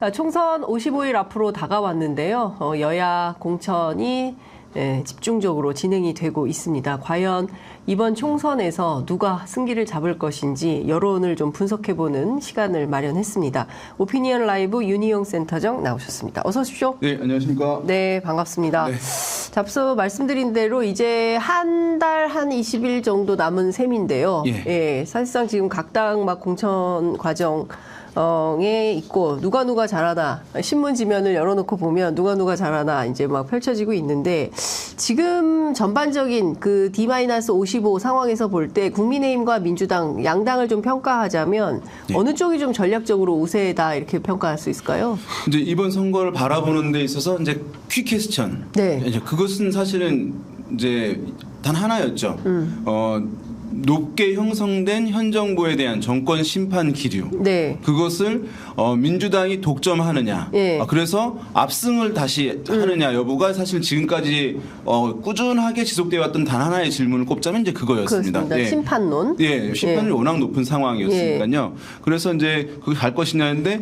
자, 총선 55일 앞으로 다가왔는데요. 여야 공천이 집중적으로 진행이 되고 있습니다. 과연 이번 총선에서 누가 승기를 잡을 것인지 여론을 좀 분석해보는 시간을 마련했습니다. 오피니언 라이브 윤희용 센터장 나오셨습니다. 어서 오십시오. 네, 안녕하십니까. 네, 반갑습니다. 네. 자, 앞서 말씀드린 대로 이제 한 달 한 20일 정도 남은 셈인데요. 예. 사실상 지금 각 당 막 공천 과정 에 있고 누가 잘하나 신문 지면을 열어놓고 보면 누가 잘하나 이제 막 펼쳐지고 있는데 지금 전반적인 그 D-55 상황에서 볼 때 국민의힘과 민주당 양당을 좀 평가하자면 예. 어느 쪽이 좀 전략적으로 우세다 이렇게 평가할 수 있을까요? 이제 이번 선거를 바라보는 데 있어서 이제 퀵퀘스천. 네. 이제 그것은 사실은 이제 단 하나였죠. 높게 형성된 현 정부에 대한 정권 심판 기류. 네. 그것을 민주당이 독점하느냐. 예. 그래서 압승을 다시 하느냐 여부가 사실 지금까지 꾸준하게 지속되어 왔던 단 하나의 질문을 꼽자면 이제 그거였습니다. 그렇습니다. 심판론. 예, 심판이 워낙 높은 상황이었으니까요. 그래서 이제 그게 갈 것이냐는데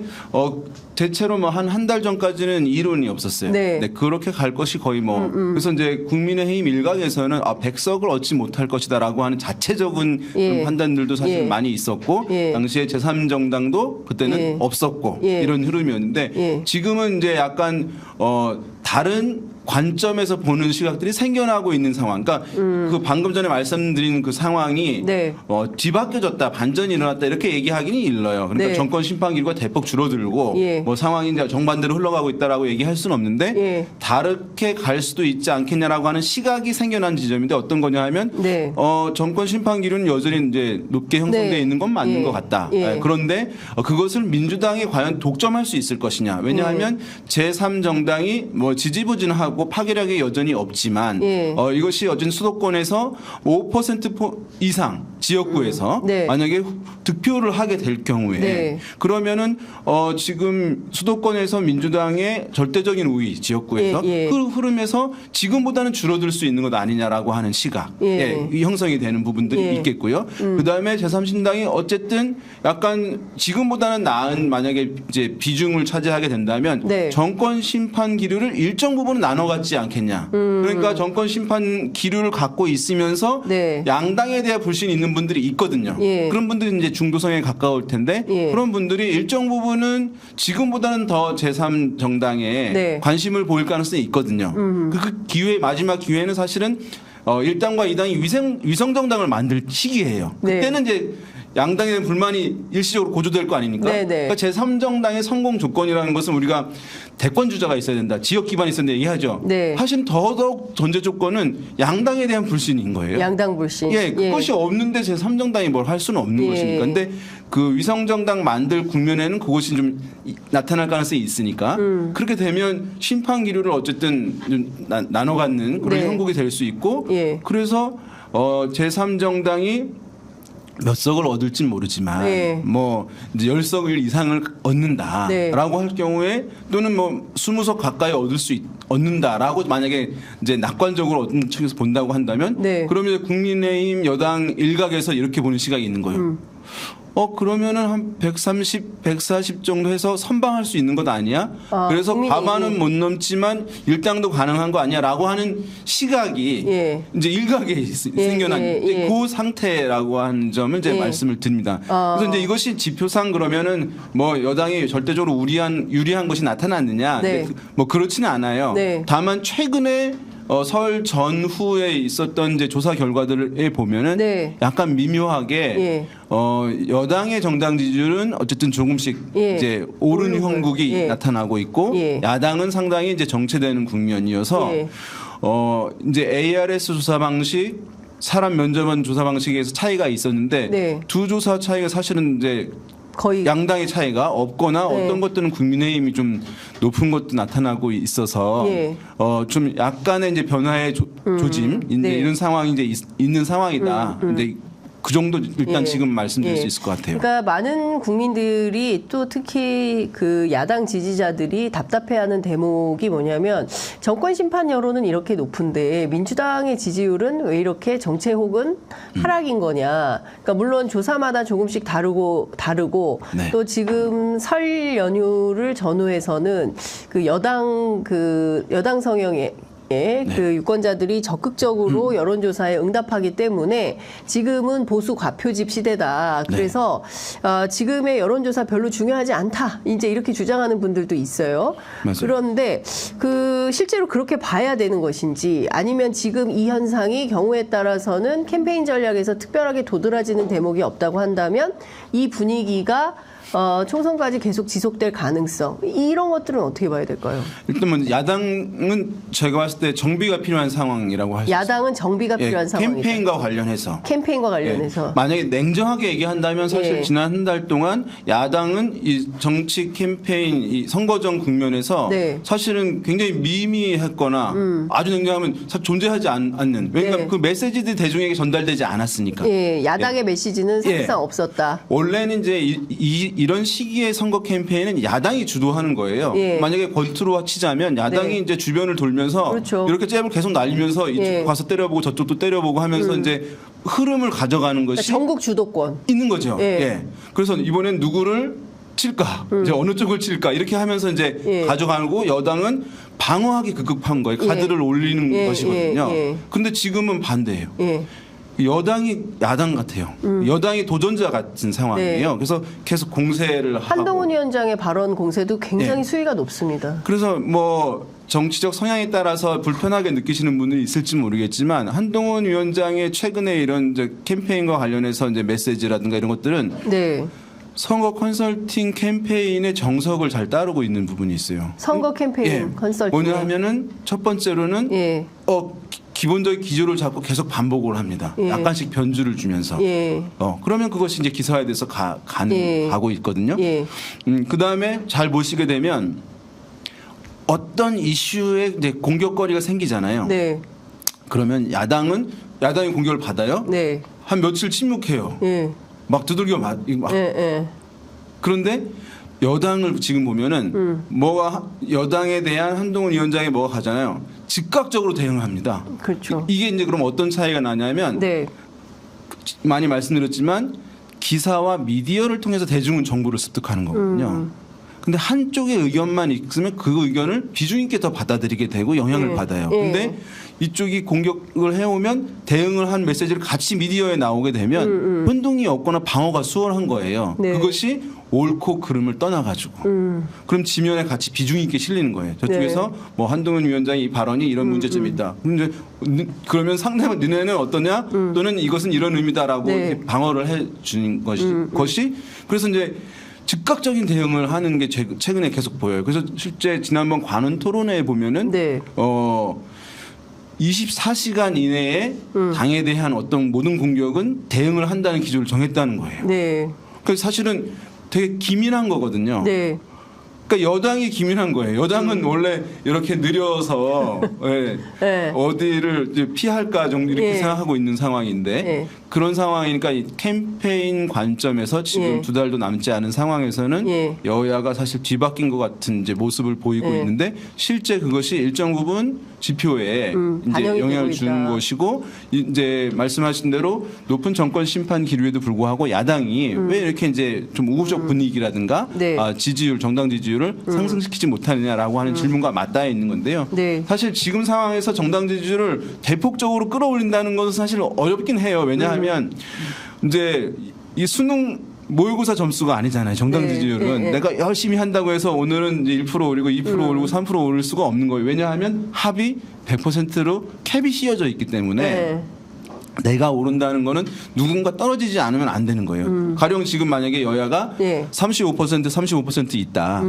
대체로 뭐 한 달 전까지는 이론이 없었어요. 네. 그렇게 갈 것이 거의 뭐 그래서 이제 국민의힘 일각에서는 100석을 얻지 못할 것이다라고 하는 자체적인 예. 판단들도 사실 예. 많이 있었고 예. 당시에 제3정당도 그때는 예. 없었고 예. 이런 흐름이었는데 예. 지금은 이제 약간 다른 관점에서 보는 시각들이 생겨나고 있는 상황. 그러니까 그 방금 전에 말씀드린 그 상황이 네. 뒤바뀌어졌다, 반전이 일어났다 이렇게 얘기하기는 일러요. 그러니까 네. 정권 심판 기류가 대폭 줄어들고 예. 뭐 상황이 이제 정반대로 흘러가고 있다라고 얘기할 수는 없는데 예. 다르게 갈 수도 있지 않겠냐라고 하는 시각이 생겨난 지점인데 어떤 거냐 하면 네. 정권 심판 기류는 여전히 이제 높게 형성되어 네. 있는 건 맞는 예. 것 같다. 예. 그런데 그것을 민주당이 과연 독점할 수 있을 것이냐. 왜냐하면 제3정당이 뭐 지지부진하고 파괴력이 여전히 없지만 예. 이것이 어쨌든 수도권에서 5% 이상 지역구에서 네. 만약에 득표를 하게 될 경우에 네. 그러면은 지금 수도권에서 민주당의 절대적인 우위 지역구에서 예, 예. 그 흐름에서 지금보다는 줄어들 수 있는 것 아니냐라고 하는 시각 예. 이 형성이 되는 부분들이 예. 있겠고요. 그다음에 제3신당이 어쨌든 약간 지금보다는 나은 만약에 이제 비중을 차지하게 된다면 네. 정권 심판 기류를 일정 부분 나눠 갖지 않겠냐. 그러니까 정권 심판 기류를 갖고 있으면서 네. 양당에 대한 불신이 있는 분들이 있거든요. 예. 그런 분들이 이제 중도성에 가까울 텐데 예. 그런 분들이 일정 부분은 지금보다는 더 제3정당에 네. 관심을 보일 가능성이 있거든요. 그 기회 마지막 기회는 사실은 1당과 2당이 위성정당을 만들 시기예요. 네. 그때는 이제 양당에 대한 불만이 일시적으로 고조될 거 아닙니까? 네, 네. 그러니까 제3정당의 성공 조건이라는 것은 우리가 대권 주자가 있어야 된다. 지역 기반이 있었는데 얘기하죠. 네. 사실 더더욱 전제 조건은 양당에 대한 불신인 거예요. 양당 불신. 예, 그것이 없는데 제3정당이 뭘 할 수는 없는 예. 것이니까. 근데 그 위성정당 만들 국면에는 그것이 좀 나타날 가능성이 있으니까 그렇게 되면 심판 기류를 어쨌든 좀 나눠 갖는 그런 네. 형국이 될 수 있고 예. 그래서 제3정당이 몇 석을 얻을진 모르지만 네. 뭐 이제 10석 이상을 얻는다라고 네. 할 경우에 또는 뭐 20석 가까이 얻는다라고 만약에 이제 낙관적으로 어떤 측에서 본다고 한다면 네. 그러면 국민의힘 여당 일각에서 이렇게 보는 시각이 있는 거예요. 그러면은 한 130, 140 정도 해서 선방할 수 있는 것 아니야? 그래서 국민의힘. 과반은 못 넘지만 일당도 가능한 거 아니야?라고 하는 시각이 예. 이제 일각에 생겨난 예. 그 상태라고 하는 점을 이제 예. 말씀을 드립니다. 그래서 이제 이것이 지표상 그러면은 뭐 여당이 절대적으로 유리한 것이 나타났느냐? 네. 뭐 그렇지는 않아요. 네. 다만 최근에 설 전후에 있었던 이제 조사 결과들에 보면은 네. 약간 미묘하게 예. 여당의 정당 지지율은 어쨌든 조금씩 예. 이제 오른 형국이 예. 나타나고 있고 예. 야당은 상당히 이제 정체되는 국면이어서 예. 이제 ARS 조사 방식 사람 면접원 조사 방식에서 차이가 있었는데 네. 두 조사 차이가 사실은 이제 거의 양당의 차이가 없거나 네. 어떤 것들은 국민의힘이 좀 높은 것도 나타나고 있어서 예. 좀 약간의 이제 변화의 조짐 이제 네. 이런 상황이 이제 있는 상황이다. 근데 그 정도 일단 예. 지금 말씀드릴 예. 수 있을 것 같아요. 그러니까 많은 국민들이 또 특히 그 야당 지지자들이 답답해하는 대목이 뭐냐면 정권 심판 여론은 이렇게 높은데 민주당의 지지율은 왜 이렇게 정체 혹은 하락인 거냐. 그러니까 물론 조사마다 조금씩 다르고 네. 또 지금 설 연휴를 전후해서는 그 여당 성향의 그 유권자들이 적극적으로 여론조사에 응답하기 때문에 지금은 보수 과표집 시대다. 그래서 지금의 여론조사 별로 중요하지 않다. 이제 이렇게 주장하는 분들도 있어요. 맞아요. 그런데 그 실제로 그렇게 봐야 되는 것인지 아니면 지금 이 현상이 경우에 따라서는 캠페인 전략에서 특별하게 도드라지는 대목이 없다고 한다면 이 분위기가 총선까지 계속 지속될 가능성 이런 것들은 어떻게 봐야 될까요? 일단 뭐 야당은 제가 봤을 때 정비가 필요한 상황이라고 할 수 있어요. 야당은 정비가 필요한 상황이다. 캠페인과 관련해서. 캠페인과 관련해서. 만약에 냉정하게 얘기한다면 사실 예. 지난 한 달 동안 야당은 이 정치 캠페인 이 선거전 국면에서 네. 사실은 굉장히 미미했거나 아주 냉정하면 사실 존재하지 않는 왜냐하면 네. 그 메시지들이 대중에게 전달되지 않았으니까. 예, 야당의 메시지는 사실상 예. 없었다. 원래는 이제 이런 시기의 선거 캠페인은 야당이 주도하는 거예요. 예. 만약에 권투로 치자면 야당이 네. 이제 주변을 돌면서 그렇죠. 이렇게 잽을 계속 날리면서 이쪽 예. 가서 때려보고 저쪽도 때려보고 하면서 이제 흐름을 가져가는 그러니까 것이 전국 주도권. 있는 거죠. 예. 예. 그래서 이번엔 누구를 칠까? 이제 어느 쪽을 칠까? 이렇게 하면서 이제 예. 가져가고 여당은 방어하기 급급한 거예요. 카드를 올리는 예, 것이거든요. 예, 예. 근데 지금은 반대예요. 예. 여당이 야당 같아요. 여당이 도전자 같은 상황이에요. 네. 그래서 계속 공세를 하고. 한동훈 위원장의 발언 공세도 굉장히 예. 수위가 높습니다. 그래서 뭐 정치적 성향에 따라서 불편하게 느끼시는 분들이 있을지 모르겠지만 한동훈 위원장의 최근에 이런 이제 캠페인과 관련해서 이제 메시지라든가 이런 것들은 네. 선거 컨설팅 캠페인의 정석을 잘 따르고 있는 부분이 있어요. 선거 캠페인 컨설팅. 뭐냐 하면은 첫 번째로는 예. 기본적인 기조를 잡고 계속 반복을 합니다. 예. 약간씩 변주를 주면서. 예. 그러면 그것이 이제 기사화돼서 예. 가고 있거든요. 예. 그 다음에 잘 보시게 되면 어떤 이슈에 이제 공격거리가 생기잖아요. 네. 그러면 야당이 공격을 받아요. 네. 한 며칠 침묵해요. 예. 막 두들겨 막 예. 예. 그런데 여당을 지금 보면은 여당에 대한 한동훈 위원장이 뭐가 가잖아요. 즉각적으로 대응을 합니다. 그렇죠. 이게 이제 그럼 어떤 차이가 나냐면 네. 많이 말씀드렸지만 기사와 미디어를 통해서 대중은 정보를 습득하는 거거든요. 근데 한쪽의 의견만 있으면 그 의견을 비중 있게 더 받아들이게 되고 영향을 예. 받아요. 예. 근데 이쪽이 공격을 해오면 대응을 한 메시지를 같이 미디어에 나오게 되면 혼동이 없거나 방어가 수월한 거예요. 네. 그것이 옳고 그름을 떠나가지고 그럼 지면에 같이 비중 있게 실리는 거예요. 저쪽에서 네. 뭐 한동훈 위원장이 이 발언이 이런 문제점이 있다. 그러면 상대방 너네는 어떠냐? 또는 이것은 이런 의미다라고 네. 이렇게 방어를 해 주는 것이 그래서 이제 즉각적인 대응을 하는 게 최근에 계속 보여요. 그래서 실제 지난번 관훈 토론회에 보면은 네. 24시간 이내에 당에 대한 어떤 모든 공격은 대응을 한다는 기조를 정했다는 거예요. 네. 그래서 사실은 되게 기민한 거거든요. 네. 그러니까 여당이 기민한 거예요. 여당은 원래 이렇게 느려서 예, 네. 어디를 이제 피할까 정도 이렇게 예. 생각하고 있는 상황인데 예. 그런 상황이니까 이 캠페인 관점에서 지금 예. 2달도 남지 않은 상황에서는 예. 여야가 사실 뒤바뀐 것 같은 이제 모습을 보이고 예. 있는데 실제 그것이 일정 부분 지표에 이제 반영이 영향을 되고 주는 있다. 것이고 이제 말씀하신 대로 높은 정권 심판 기류에도 불구하고 야당이 왜 이렇게 이제 좀 우호적 분위기라든가 네. 지지율 정당 지지율을 상승시키지 못하느냐라고 하는 질문과 맞닿아 있는 건데요. 네. 사실 지금 상황에서 정당 지지율을 대폭적으로 끌어올린다는 것은 사실 어렵긴 해요. 왜냐하면 이제 이 수능 모의고사 점수가 아니잖아요. 정당 네, 지지율은 네, 네. 내가 열심히 한다고 해서 오늘은 이제 1% 오르고 2% 오르고 3% 오를 수가 없는 거예요. 왜냐하면 합이 100%로 캡이 씌워져 있기 때문에 네. 내가 오른다는 거는 누군가 떨어지지 않으면 안 되는 거예요. 가령 지금 만약에 여야가 네. 35% 있다.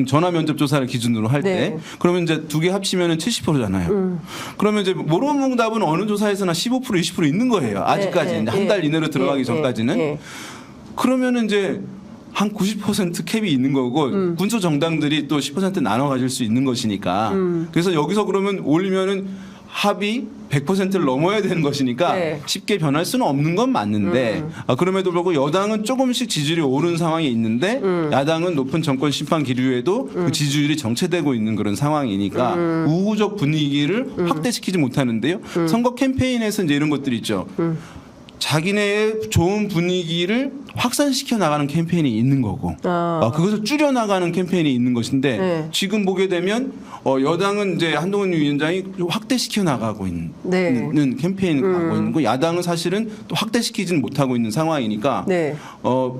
전화 면접 조사를 기준으로 할 때 네. 그러면 이제 두 개 합치면은 70%잖아요. 그러면 이제 모론응답은 어느 조사에서나 15% 20% 있는 거예요. 아직까지 네, 네, 한 달 네. 이내로 들어가기 네, 전까지는. 네. 그러면은 이제 한 90% 캡이 있는 거고 군소 정당들이 또 10% 나눠 가질 수 있는 것이니까. 그래서 여기서 그러면 올리면은 합이 100%를 넘어야 되는 것이니까 네. 쉽게 변할 수는 없는 건 맞는데 그럼에도 불구하고 여당은 조금씩 지지율이 오른 상황이 있는데 야당은 높은 정권 심판 기류에도 그 지지율이 정체되고 있는 그런 상황이니까 우호적 분위기를 확대시키지 못하는데요. 선거 캠페인에서 이제 이런 것들이 있죠. 자기네의 좋은 분위기를 확산시켜 나가는 캠페인이 있는 거고 그것을 줄여 나가는 캠페인이 있는 것인데 네. 지금 보게 되면 여당은 이제 한동훈 위원장이 확대시켜 나가고 있는 네. 캠페인을 하고 있는 거 야당은 사실은 또 확대시키지는 못하고 있는 상황이니까 네.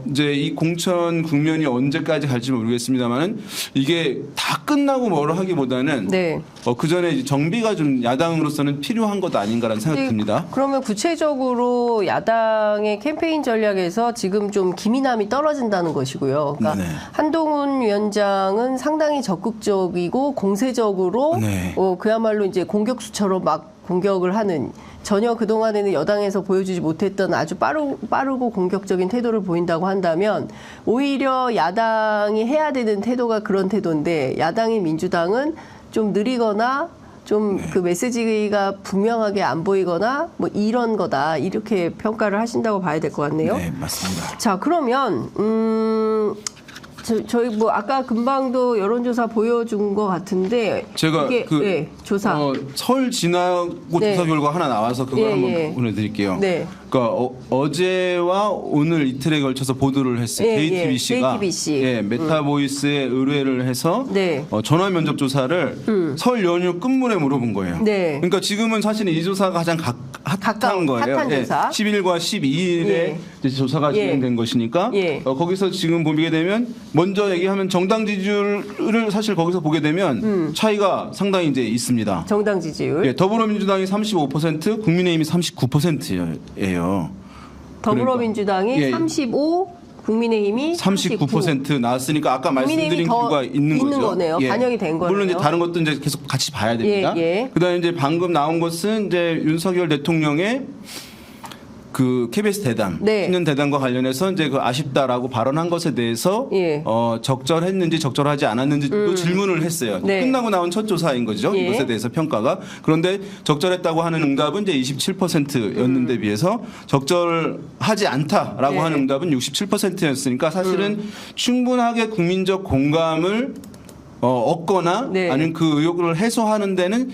이제 이 공천 국면이 언제까지 갈지 모르겠습니다만은 이게 다 끝나고 뭐로 하기보다는 네. 그 전에 정비가 좀 야당으로서는 필요한 것 아닌가라는 생각이 듭니다. 그러면 구체적으로 야당의 캠페인 전략에서 지금 좀 기민함이 떨어진다는 것이고요. 그러니까 네. 한동훈 위원장은 상당히 적극적이고 공세적으로 네. 그야말로 이제 공격수처럼 막 공격을 하는 전혀 그동안에는 여당에서 보여주지 못했던 아주 빠르고 공격적인 태도를 보인다고 한다면 오히려 야당이 해야 되는 태도가 그런 태도인데 야당인 민주당은 좀 느리거나 좀 그 메시지가 분명하게 안 보이거나 뭐 이런 거다 이렇게 평가를 하신다고 봐야 될 것 같네요. 네, 맞습니다. 자 그러면 저희 뭐 아까 금방도 여론조사 보여준 것 같은데 제가 이게, 네, 조사. 서울 지나고 네. 조사 결과 하나 나와서 그걸 예, 한번 예. 보내드릴게요. 네. 그러니까 어제와 오늘 이틀에 걸쳐서 보도를 했어요. 예, JTBC가 JTBC. 메타보이스에 의뢰를 해서 네. 전화 면접 조사를 설 연휴 끝물에 물어본 거예요. 네. 그러니까 지금은 사실 이 조사가 가장 핫한 거예요. 핫한 조사. 10일과 12일에 예. 조사가 예. 진행된 것이니까 예. 거기서 지금 보게 되면 먼저 얘기하면 정당 지지율을 사실 거기서 보게 되면 차이가 상당히 이제 있습니다. 정당 지지율. 예, 더불어민주당이 35%, 국민의힘이 39%예요. 더불어민주당이 예. 35, 국민의힘이 39% 나왔으니까 아까 말씀드린 국민의힘이 더 이유가 있는 거죠. 거네요. 반영이 된 거네요. 물론 이제 다른 것도 이제 계속 같이 봐야 됩니다. 예, 예. 그다음에 이제 방금 나온 것은 이제 윤석열 대통령의 그 KBS 대담, 네. 신년 대담과 관련해서 이제 그 아쉽다라고 발언한 것에 대해서 예. 적절했는지 적절하지 않았는지도 질문을 했어요. 네. 끝나고 나온 첫 조사인 거죠. 예. 이것에 대해서 평가가. 그런데 적절했다고 하는 응답은 이제 27%였는데 비해서 적절하지 않다라고 네. 하는 응답은 67%였으니까 사실은 충분하게 국민적 공감을 얻거나 네. 아니면 그 의혹을 해소하는 데는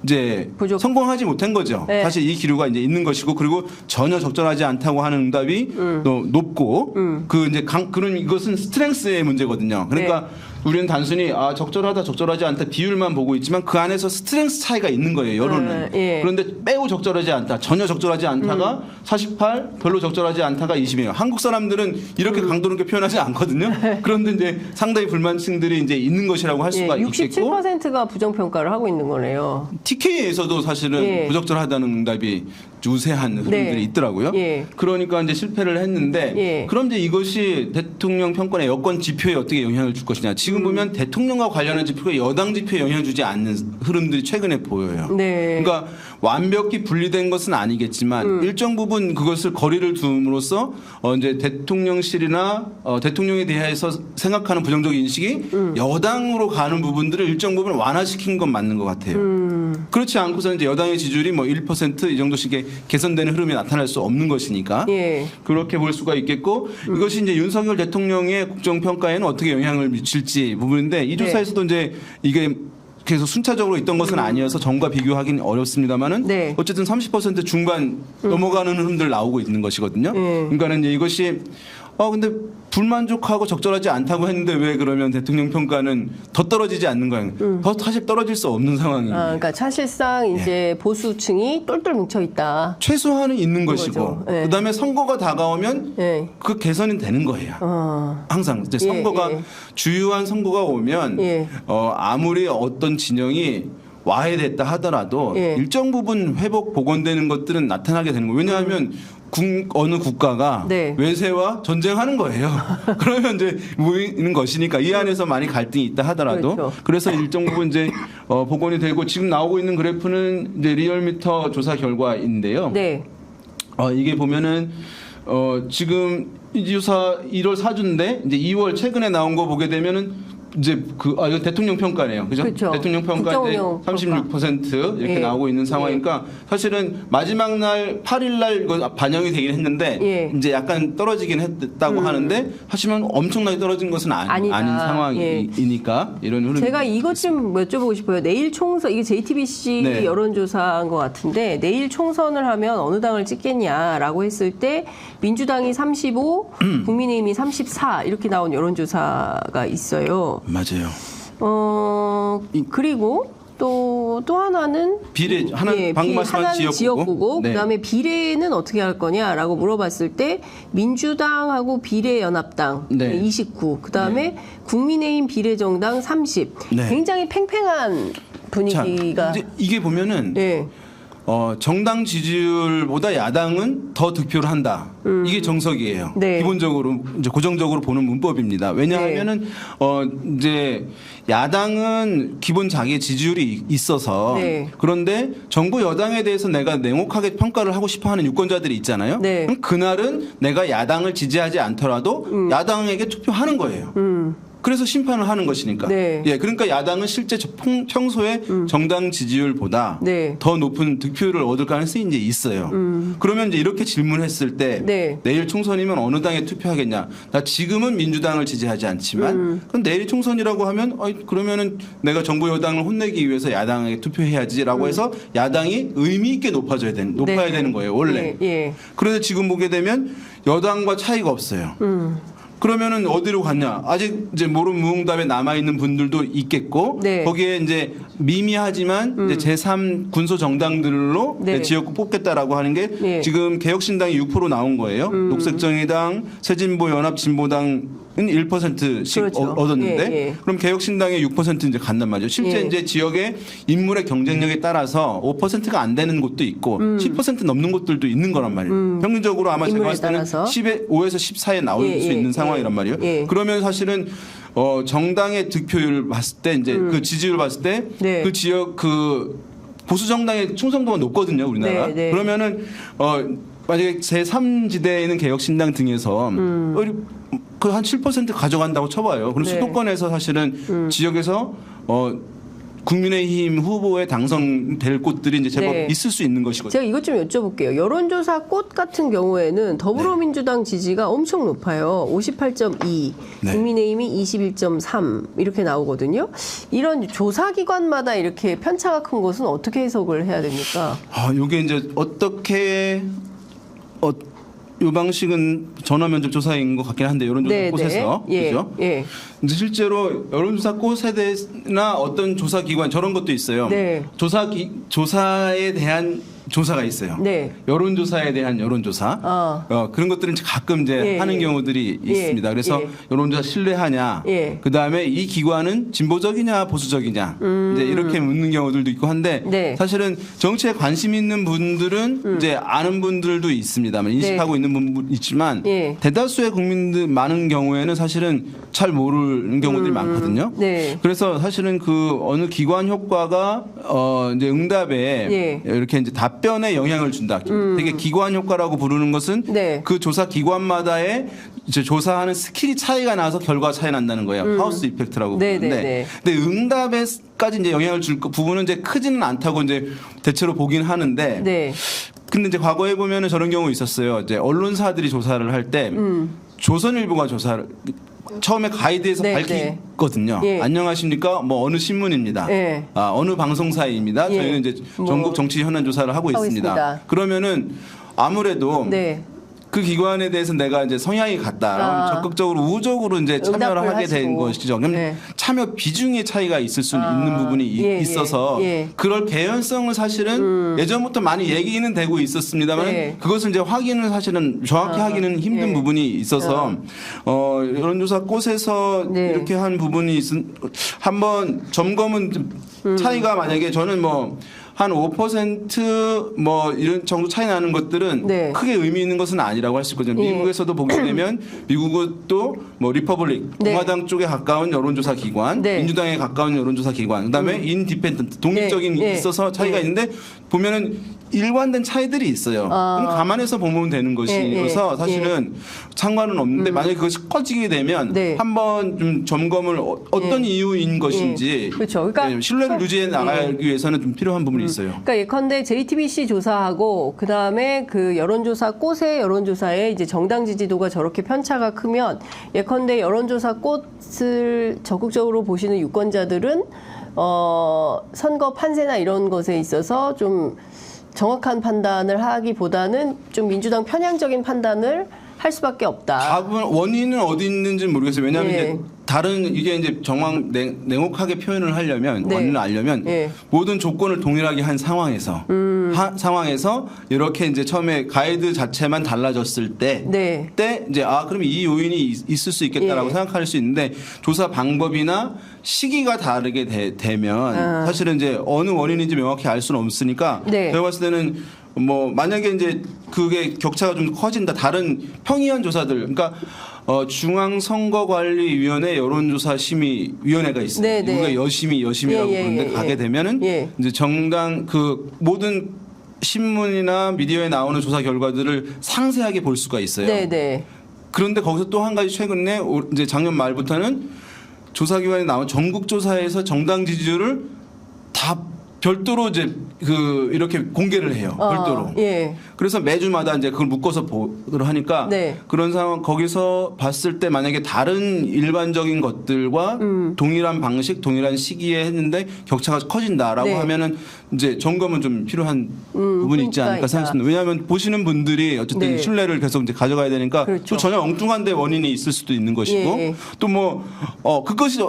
이제 부족. 성공하지 못한 거죠. 네. 사실 이 기류가 이제 있는 것이고 그리고 전혀 적절하지 않다고 하는 응답이 또 높고 그 이제 그런 이것은 스트렝스의 문제거든요. 그러니까 우리는 단순히 적절하다 적절하지 않다 비율만 보고 있지만 그 안에서 스트렝스 차이가 있는 거예요. 여론은. 예. 그런데 매우 적절하지 않다 전혀 적절하지 않다가 48 별로 적절하지 않다가 20이에요. 한국 사람들은 이렇게 강도 높게 표현하지 않거든요. 그런데 이제 상당히 불만층들이 이제 있는 것이라고 할 수가 있겠고 67%가 부정평가를 하고 있는 거네요. TK에서도 사실은 예. 부적절하다는 응답이 우세한 흐름들이 네. 있더라고요. 예. 그러니까 이제 실패를 했는데 예. 그럼 이제 이것이 대통령 평가의 여권 지표에 어떻게 영향을 줄 것이냐. 지금 보면 대통령과 관련한 지표가 여당 지표에 영향을 주지 않는 흐름들이 최근에 보여요. 네. 그러니까 완벽히 분리된 것은 아니겠지만 일정 부분 그것을 거리를 둠으로써 이제 대통령실이나 대통령에 대해서 생각하는 부정적 인식이 여당으로 가는 부분들을 일정 부분 완화시킨 건 맞는 것 같아요. 그렇지 않고서 이제 여당의 지지율이 뭐 1%이 정도씩 개선되는 흐름이 나타날 수 없는 것이니까 예. 그렇게 볼 수가 있겠고 이것이 이제 윤석열 대통령의 국정평가에는 어떻게 영향을 미칠지 부분인데 이 조사에서도 이제 이게 계속 순차적으로 있던 것은 아니어서 전과 비교하기는 어렵습니다만은 네. 어쨌든 30% 중반 넘어가는 흐름들 나오고 있는 것이거든요. 그러니까는 이제 이것이 근데 불만족하고 적절하지 않다고 했는데 왜 그러면 대통령 평가는 더 떨어지지 않는 거예요. 더 사실 떨어질 수 없는 상황이에요. 그러니까 사실상 이제 보수층이 똘똘 뭉쳐 있다. 최소한은 있는 그거죠. 것이고 예. 그다음에 선거가 다가오면 예. 그 개선이 되는 거예요. 항상 이제 예, 선거가 예. 주요한 선거가 오면 예. 아무리 어떤 진영이 와해됐다 하더라도 예. 일정 부분 회복 복원되는 것들은 나타나게 되는 거예요. 왜냐하면 어느 국가가 네. 외세와 전쟁하는 거예요. 그러면 이제 모이는 것이니까 이 안에서 많이 갈등이 있다 하더라도 그렇죠. 그래서 일정 부분 이제 복원이 되고 지금 나오고 있는 그래프는 이제 리얼미터 조사 결과인데요. 네. 이게 보면은 지금 이 조사 1월 4주인데 이제 2월 최근에 나온 거 보게 되면은 이제 이거 대통령 평가네요. 그죠? 그렇죠. 대통령 평가에 국정운영 36% 이렇게 예. 나오고 있는 상황이니까 사실은 마지막 날 8일 날 이거 반영이 되긴 했는데 예. 이제 약간 떨어지긴 했다고 하는데 하지만 엄청나게 떨어진 것은 아닌 아니다. 상황이니까 이런 흐름. 제가 이것 좀 여쭤보고 싶어요. 내일 총선, 이게 JTBC 네. 여론조사인 것 같은데 내일 총선을 하면 어느 당을 찍겠냐라고 했을 때 민주당이 35, 국민의힘이 34 이렇게 나온 여론조사가 있어요. 맞아요. 그리고 또 하나는 비례 방금 말씀한 하나는 지역구고 네. 그다음에 비례는 어떻게 할 거냐라고 물어봤을 때 민주당하고 비례연합당 네. 29 그다음에 국민의힘 비례정당 30 네. 굉장히 팽팽한 분위기가 이제 이게 보면은 네. 정당 지지율보다 야당은 더 득표를 한다. 이게 정석이에요. 네. 기본적으로 이제 고정적으로 보는 문법입니다. 왜냐하면은 이제 야당은 기본 자기 지지율이 있어서 네. 그런데 정부 여당에 대해서 내가 냉혹하게 평가를 하고 싶어하는 유권자들이 있잖아요. 네. 그럼 그날은 내가 야당을 지지하지 않더라도 야당에게 투표하는 거예요. 그래서 심판을 하는 것이니까. 네. 예, 그러니까 야당은 실제 평소에 정당 지지율보다 네. 더 높은 득표율을 얻을 가능성이 이제 있어요. 그러면 이제 이렇게 질문했을 때 네. 내일 총선이면 어느 당에 투표하겠냐? 나 지금은 민주당을 지지하지 않지만 그럼 내일 총선이라고 하면 그러면은 내가 정부 여당을 혼내기 위해서 야당에게 투표해야지라고 해서 야당이 의미 있게 높아야 네. 되는 거예요, 원래. 예. 그런데 지금 보게 되면 여당과 차이가 없어요. 그러면은 어디로 갔냐? 아직 이제 모름무응답에 남아 있는 분들도 있겠고 네. 거기에 이제 미미하지만 이제 제3 군소 정당들로 네. 지역구 뽑겠다라고 하는 게 네. 지금 개혁신당이 6% 나온 거예요. 녹색정의당, 새진보연합, 진보당은 1%씩 그렇죠. 얻었는데 예, 예. 그럼 개혁신당에 6% 이제 간단 말이죠. 실제 예. 이제 지역의 인물의 경쟁력에 따라서 5%가 안 되는 곳도 있고 10% 넘는 곳들도 있는 거란 말이에요. 평균적으로 아마 제가 인물에 봤을 때는 따라서. 5에서 14에 나올 예, 수 예, 있는 예. 상황이란 말이에요. 예. 그러면 사실은 정당의 득표율을 봤을 때 이제 그 지지율을 봤을 때 그 네. 지역 그 보수 정당의 충성도가 높거든요, 우리나라. 네, 네. 그러면은 만약에 제3지대에 있는 개혁신당 등에서 그 한 7% 가져간다고 쳐봐요. 그럼 네. 수도권에서 사실은 지역에서 국민의힘 후보에 당선될 곳들이 이제 제법 네. 있을 수 있는 것이거든요. 제가 이것 좀 여쭤볼게요. 여론조사 꽃 같은 경우에는 더불어민주당 지지가 엄청 높아요. 58.2, 네. 국민의힘이 21.3 이렇게 나오거든요. 이런 조사기관마다 이렇게 편차가 큰 것은 어떻게 해석을 해야 됩니까? 이게 이제 어떻게 이 방식은 전화 면접 조사인 것 같긴 한데 여론조사 네, 꽃에서 네. 예, 그죠? 예. 근데 실제로 여론조사 꽃에 대해서나 어떤 조사 기관 저런 것도 있어요. 네. 조사에 대한 조사가 있어요. 네. 여론조사에 대한 여론조사. 그런 것들은 가끔 이제 예, 하는 예. 경우들이 예, 있습니다. 그래서 예. 여론조사 신뢰하냐. 예. 그 다음에 이 기관은 진보적이냐 보수적이냐. 이제 이렇게 묻는 경우들도 있고 한데 네. 사실은 정치에 관심 있는 분들은 이제 아는 분들도 있습니다만 인식하고 있는 분도 있지만 예. 대다수의 국민들 많은 경우에는 사실은 잘 모르는 경우들이 많거든요. 네. 그래서 사실은 그 어느 기관 효과가 이제 응답에 예. 이렇게 이제 답변에 영향을 준다. 되게 기관 효과라고 부르는 것은 네. 그 조사 기관마다의 이제 조사하는 스킬이 차이가 나서 결과가 차이 난다는 거예요. 하우스 이펙트라고 네, 부르는데. 네, 네. 근데 응답에까지 이제 영향을 줄 부분은 이제 크지는 않다고 이제 대체로 보긴 하는데. 네. 근데 이제 과거에 보면은 저런 경우 있었어요. 이제 언론사들이 조사를 할 때 조선일보가 조사를 처음에 가이드에서 네, 밝히거든요. 네. 예. 안녕하십니까? 뭐 어느 신문입니다. 예. 어느 방송사입니다. 예. 저희는 이제 뭐 전국 정치 현안 조사를 하고 있습니다. 있습니다. 그러면은 아무래도 네. 그 기관에 대해서 내가 이제 성향이 같다. 적극적으로 우호적으로 이제 참여를 응답을 하게 된 하시고. 것이죠. 그럼 네. 참여 비중의 차이가 있을 수 있는 부분이 예, 있어서 예. 그럴 개연성을 사실은 예전부터 많이 얘기는 되고 있었습니다만 네. 그것을 이제 확인을 사실은 정확히 하기는 힘든 예. 부분이 있어서 여론조사 꽃에서 네. 이렇게 한 부분이 한번 점검은 좀 차이가 만약에 저는 뭐 한 5%뭐 이런 정도 차이 나는 것들은 네. 크게 의미 있는 것은 아니라고 할 수 있거든요. 예. 미국에서도 보게 되면 미국은 또 뭐 리퍼블릭 네. 공화당 쪽에 가까운 여론조사 기관, 네. 민주당에 가까운 여론조사 기관, 그다음에 인디펜던트 독립적인 네. 있어서 차이가 네. 있는데 보면은 일관된 차이들이 있어요. 그럼 감안해서 보면 되는 것이어서 사실은 상관은 없는데 만약에 그것이 커지게 되면 네. 한번 좀 점검을 어떤 이유인 것인지 그렇죠. 그러니까 신뢰를 유지해 나가기 위해서는 좀 필요한 부분이 있어요. 그러니까 예컨대 JTBC 조사하고 그 다음에 그 여론조사 꽃의 여론조사에 이제 정당 지지도가 저렇게 편차가 크면 예컨대 여론조사 꽃을 적극적으로 보시는 유권자들은 선거 판세나 이런 것에 있어서 좀 정확한 판단을 하기보다는 좀 민주당 편향적인 판단을 할 수밖에 없다. 답은 원인은 어디 있는지 모르겠어요. 왜냐하면 예. 이제 다른 이게 이제 정확 냉혹하게 표현을 하려면 네. 원인을 알려면 예. 모든 조건을 동일하게 한 상황에서 상황에서 이렇게 이제 처음에 가이드 자체만 달라졌을 때 네. 이제 그럼 이 요인이 있을 수 있겠다라고 예. 생각할 수 있는데 조사 방법이나 시기가 다르게 되면 사실은 이제 어느 원인인지 명확히 알 수는 없으니까 네. 제가 봤을 때는 뭐 만약에 이제 그게 격차가 좀 커진다 다른 평이한 조사들 그러니까 중앙선거관리위원회 여론조사심의위원회가 있어요. 네, 네. 우리가 여심이라고 부르는데 가게 되면은 이제 정당 그 모든 신문이나 미디어에 나오는 조사 결과들을 상세하게 볼 수가 있어요. 네, 네. 그런데 거기서 또 한 가지 최근에 이제 작년 말부터는 조사기관에 나온 전국 조사에서 정당 지지율을 다 별도로 이제 이렇게 공개를 해요. 별도로. 예. 그래서 매주마다 이제 그걸 묶어서 보도록 하니까 네. 그런 상황 거기서 봤을 때 만약에 다른 일반적인 것들과 동일한 방식, 동일한 시기에 했는데 격차가 커진다라고 네. 하면은 이제 점검은 좀 필요한 부분이 있지 않을까 있다. 생각합니다. 왜냐하면 보시는 분들이 어쨌든 네. 신뢰를 계속 이제 가져가야 되니까 그렇죠. 또 전혀 엉뚱한데 원인이 있을 수도 있는 것이고 예. 또 뭐 그것이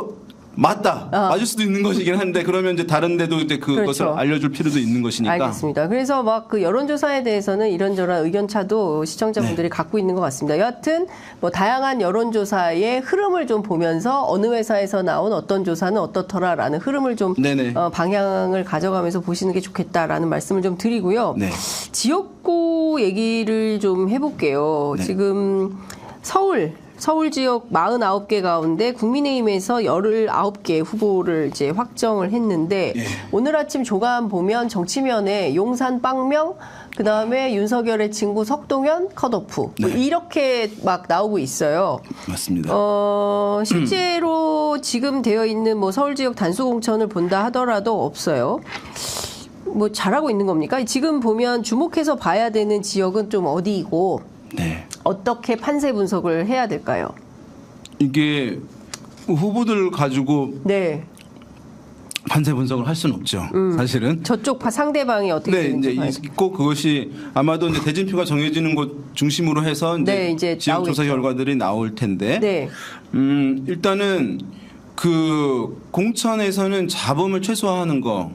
맞다. 맞을 수도 있는 것이긴 한데 그러면 이제 다른 데도 이제 그것을 그렇죠. 알려줄 필요도 있는 것이니까. 알겠습니다. 그래서 막 그 여론조사에 대해서는 이런저런 의견차도 시청자분들이 네. 갖고 있는 것 같습니다. 여하튼 뭐 다양한 여론조사의 흐름을 좀 보면서 어느 회사에서 나온 어떤 조사는 어떻더라라는 흐름을 좀 네네. 방향을 가져가면서 보시는 게 좋겠다라는 말씀을 좀 드리고요. 네. 지역구 얘기를 좀 해볼게요. 네. 지금 서울 지역 49개 가운데 국민의힘에서 19개 후보를 이제 확정을 했는데 예. 오늘 아침 조간 보면 정치면에 용산 빵명 그다음에 윤석열의 친구 석동현 컷오프 뭐 네. 이렇게 막 나오고 있어요. 맞습니다. 실제로 지금 되어 있는 뭐 서울 지역 단수 공천을 본다 하더라도 없어요. 뭐 잘하고 있는 겁니까? 지금 보면 주목해서 봐야 되는 지역은 좀 어디이고 네. 어떻게 판세 분석을 해야 될까요? 이게 후보들 가지고 네. 판세 분석을 할 수는 없죠. 사실은. 저쪽 상대방이 어떻게 네, 되는지 이제 봐야죠. 있고 그것이 아마도 이제 대진표가 정해지는 곳 중심으로 해서 네, 이제 지역 조사 나오겠죠. 결과들이 나올 텐데. 네. 일단은 공천에서는 잡음을 최소화하는 거.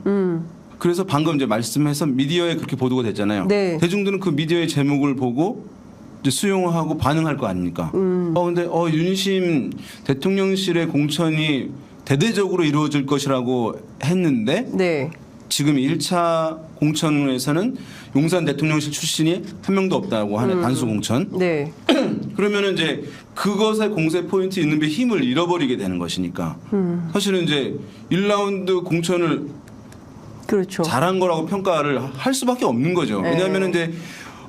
그래서 방금 이제 말씀해서 미디어에 그렇게 보도가 됐잖아요. 네. 대중들은 그 미디어의 제목을 보고 이제 수용하고 반응할 거 아닙니까? 근데 윤심 대통령실의 공천이 대대적으로 이루어질 것이라고 했는데 네. 지금 1차 공천에서는 용산 대통령실 출신이 한 명도 없다고 하는 단수 공천. 네. 그러면은 이제 그것의 공세 포인트 있는 데 힘을 잃어버리게 되는 것이니까. 사실은 이제 1라운드 공천을 그렇죠. 잘한 거라고 평가를 할 수밖에 없는 거죠. 네. 왜냐하면 이제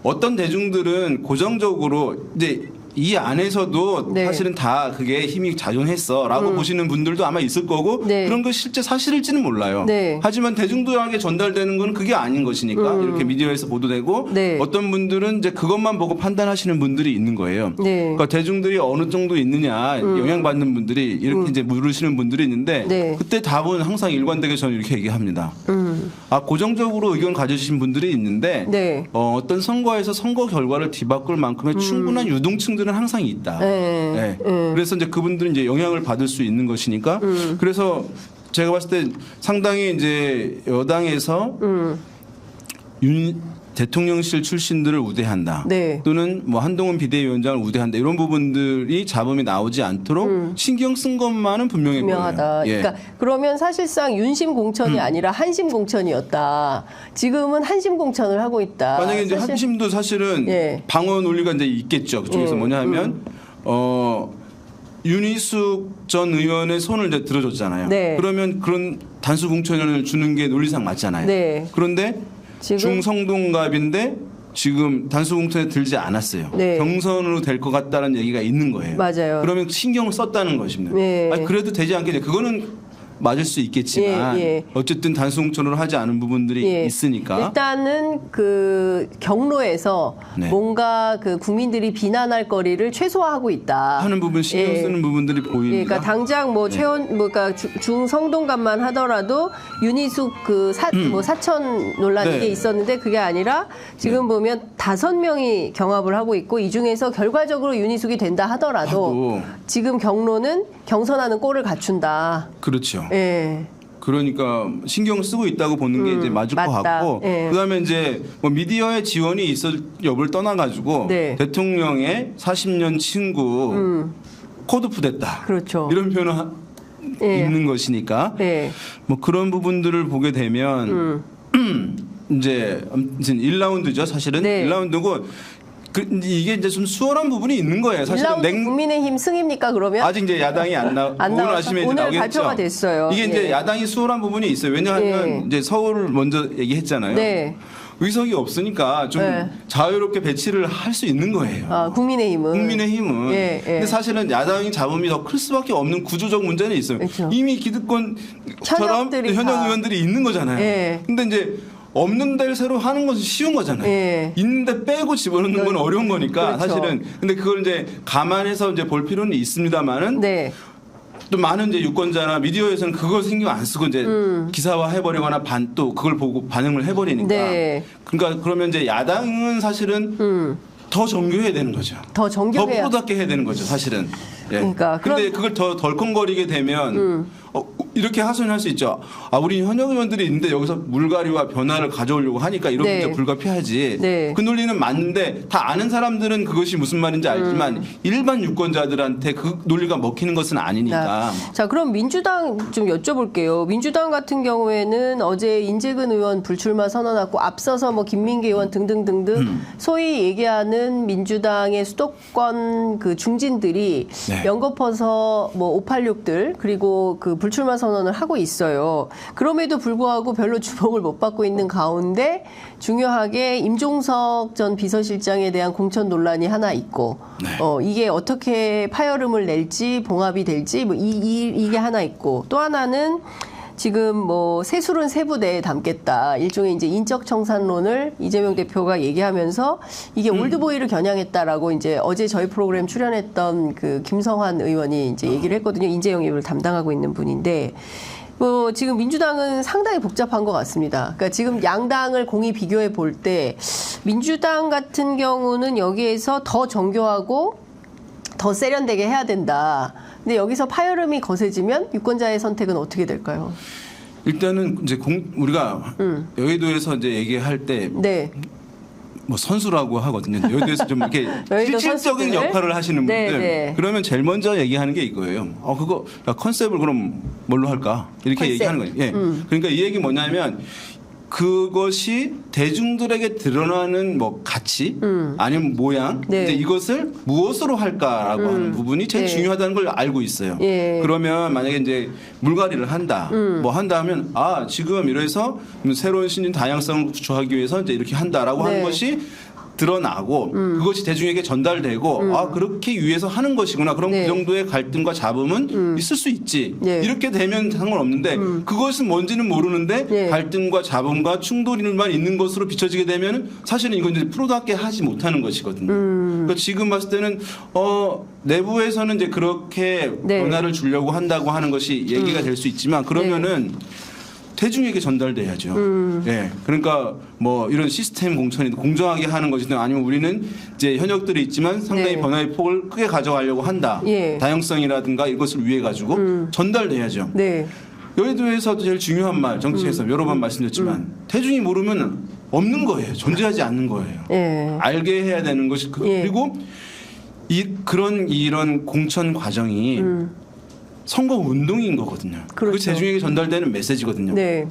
어떤 대중들은 고정적으로 이제 이 안에서도 네. 사실은 다 그게 힘이 작용했어라고 보시는 분들도 아마 있을 거고 네. 그런 거 실제 사실일지는 몰라요. 네. 하지만 대중들에게 전달되는 건 그게 아닌 것이니까 이렇게 미디어에서 보도되고 네. 어떤 분들은 이제 그것만 보고 판단하시는 분들이 있는 거예요. 네. 그러니까 대중들이 어느 정도 있느냐 영향받는 분들이 이렇게 이제 물으시는 분들이 있는데 네. 그때 답은 항상 일관되게 저는 이렇게 얘기합니다. 고정적으로 의견 가지신 분들이 있는데 네. 어떤 선거에서 선거 결과를 뒤바꿀 만큼의 충분한 유동층들은 항상 있다. 네. 네. 그래서 이제 그분들은 이제 영향을 받을 수 있는 것이니까 그래서 제가 봤을 때 상당히 이제 여당에서 대통령실 출신들을 우대한다. 네. 또는 뭐 한동훈 비대위원장을 우대한다. 이런 부분들이 잡음이 나오지 않도록 신경 쓴 것만은 분명해 분명하다. 보여요. 예. 그러니까 그러면 사실상 윤심 공천이 아니라 한심 공천이었다. 지금은 한심 공천을 하고 있다. 만약에 이제 사실- 한심도 사실은 예. 방어 논리가 이제 있겠죠. 그쪽에서 뭐냐 하면 윤희숙 전 의원의 손을 이제 들어줬잖아요. 네. 그러면 그런 단수 공천을 주는 게 논리상 맞잖아요. 네. 그런데 중성동갑인데 지금 단수공천에 들지 않았어요. 네. 경선으로 될 것 같다는 얘기가 있는 거예요. 맞아요. 그러면 신경을 썼다는 것입니다. 네. 아니, 그래도 되지 않겠냐. 그거는 맞을 수 있겠지만 예. 어쨌든 단수공천으로 하지 않은 부분들이 예. 있으니까 일단은 그 경로에서 네. 뭔가 그 국민들이 비난할 거리를 최소화하고 있다 하는 부분 신경 예. 쓰는 부분들이 보입니다. 그러니까 당장 뭐 그러니까 중성동갑만 하더라도 윤희숙 뭐 사천 논란 네. 이게 있었는데 그게 아니라 지금 보면 5명이 경합을 하고 있고 이 중에서 결과적으로 윤희숙이 된다 하더라도 지금 경로는 경선하는 꼴을 갖춘다. 그렇죠. 예. 그러니까 신경 쓰고 있다고 보는 게 이제 맞을 것 맞다. 같고 예. 그다음에 이제 뭐 미디어의 지원이 있을 여부를 떠나가지고 네. 대통령의 40년 친구 코드프 됐다. 그렇죠. 이런 표현을 예. 있는 것이니까 예. 뭐 그런 부분들을 보게 되면 이제 아무튼 1라운드죠 사실은 네. 1라운드고 이게 이제 좀 수월한 부분이 있는 거예요. 사실은 1라운드 국민의힘 승입니까 그러면? 아직 이제 야당이 안 안 오늘 나와서 아침에 이제 오늘 나오겠죠. 발표가 됐어요. 이게 이제 예. 야당이 수월한 부분이 있어요. 왜냐하면 예. 이제 서울을 먼저 얘기했잖아요. 네. 의석이 없으니까 좀 네. 자유롭게 배치를 할 수 있는 거예요. 아, 국민의힘은. 국민의힘은. 예, 예. 근데 사실은 야당이 잡음이 더 클 수밖에 없는 구조적 문제는 있어요. 그렇죠. 이미 기득권처럼 현역들이 현역 다. 의원들이 있는 거잖아요. 예. 근데 이제 없는 데를 새로 하는 것은 쉬운 거잖아요. 예. 있는데 빼고 집어넣는 건 어려운 거니까 그렇죠. 사실은. 근데 그걸 이제 감안해서 이제 볼 필요는 있습니다만은 네. 또 많은 이제 유권자나 미디어에서는 그걸 신경 안 쓰고 이제 기사화 해버리거나 또 그걸 보고 반응을 해버리니까. 네. 그러니까 그러면 이제 야당은 사실은 더 정교해야 되는 거죠. 더 정교해야. 더 프로답게 해야 되는 거죠, 사실은. 예. 그러니까 근데 그걸 더 덜컹거리게 되면 이렇게 하소연할 수 있죠. 아, 우리 현역 의원들이 있는데 여기서 물갈이와 변화를 가져오려고 하니까 이런 네. 문제 불가피하지. 네. 그 논리는 맞는데 다 아는 사람들은 그것이 무슨 말인지 알지만 일반 유권자들한테 그 논리가 먹히는 것은 아니니까. 자, 그럼 민주당 좀 여쭤볼게요. 민주당 같은 경우에는 어제 인재근 의원 불출마 선언하고 앞서서 뭐 김민기 의원 등등등등 소위 얘기하는 민주당의 수도권 그 중진들이 네. 연거퍼서 뭐 586들 그리고 그 불출마 선언을 하고 있어요. 그럼에도 불구하고 별로 주목을 못 받고 있는 가운데 중요하게 임종석 전 비서실장에 대한 공천 논란이 하나 있고 네. 이게 어떻게 파열음을 낼지 봉합이 될지 뭐 이게 하나 있고 또 하나는 지금 뭐 세술은 세부대에 담겠다. 일종의 이제 인적 청산론을 이재명 대표가 얘기하면서 이게 올드보이를 겨냥했다라고 이제 어제 저희 프로그램 출연했던 그 김성환 의원이 이제 얘기를 했거든요. 인재 영입을 담당하고 있는 분인데 뭐 지금 민주당은 상당히 복잡한 것 같습니다. 그러니까 지금 양당을 공히 비교해 볼 때 민주당 같은 경우는 여기에서 더 정교하고 더 세련되게 해야 된다. 근데 여기서 파열음이 거세지면 유권자의 선택은 어떻게 될까요? 일단은 이제 우리가 여의도에서 이제 얘기할 때 네. 뭐 선수라고 하거든요. 여의도에서 좀 이렇게 여의도 실질적인 선수들? 역할을 하시는 네, 분들. 네. 그러면 제일 먼저 얘기하는 게 이거예요. 그거 야, 컨셉을 그럼 뭘로 할까? 이렇게 컨셉. 얘기하는 거예요. 예. 그러니까 이 얘기 뭐냐면 그것이 대중들에게 드러나는 뭐 가치 아니면 모양 네. 이제 이것을 무엇으로 할까라고 하는 부분이 제일 네. 중요하다는 걸 알고 있어요. 예. 그러면 만약에 이제 물갈이를 한다, 뭐 한다 하면 지금 이래서 새로운 신인 다양성을 구축하기 위해서 이제 이렇게 한다라고 하는 네. 것이 드러나고 그것이 대중에게 전달되고 그렇게 위해서 하는 것이구나. 그럼 네. 그 정도의 갈등과 잡음은 있을 수 있지. 네. 이렇게 되면 상관없는데 그것은 뭔지는 모르는데 네. 갈등과 잡음과 충돌만 있는 것으로 비춰지게 되면 사실은 이건 이제 프로답게 하지 못하는 것이거든요. 그러니까 지금 봤을 때는 내부에서는 이제 그렇게 네. 변화를 주려고 한다고 하는 것이 얘기가 될 수 있지만 그러면은 대중에게 전달돼야죠. 예. 그러니까 뭐 이런 시스템 공천이 공정하게 하는 것이든 아니면 우리는 이제 현역들이 있지만 상당히 네. 변화의 폭을 크게 가져가려고 한다. 예. 다양성이라든가 이것을 위해 가지고 전달돼야죠. 네. 여의도에서 제일 중요한 말 정치에서 여러 번 말씀드렸지만 대중이 모르면 없는 거예요. 존재하지 않는 거예요. 예. 알게 해야 되는 것이 예. 그리고 이런 공천 과정이 선거 운동인 거거든요. 그렇죠. 그 대중에게 전달되는 메시지거든요. 네.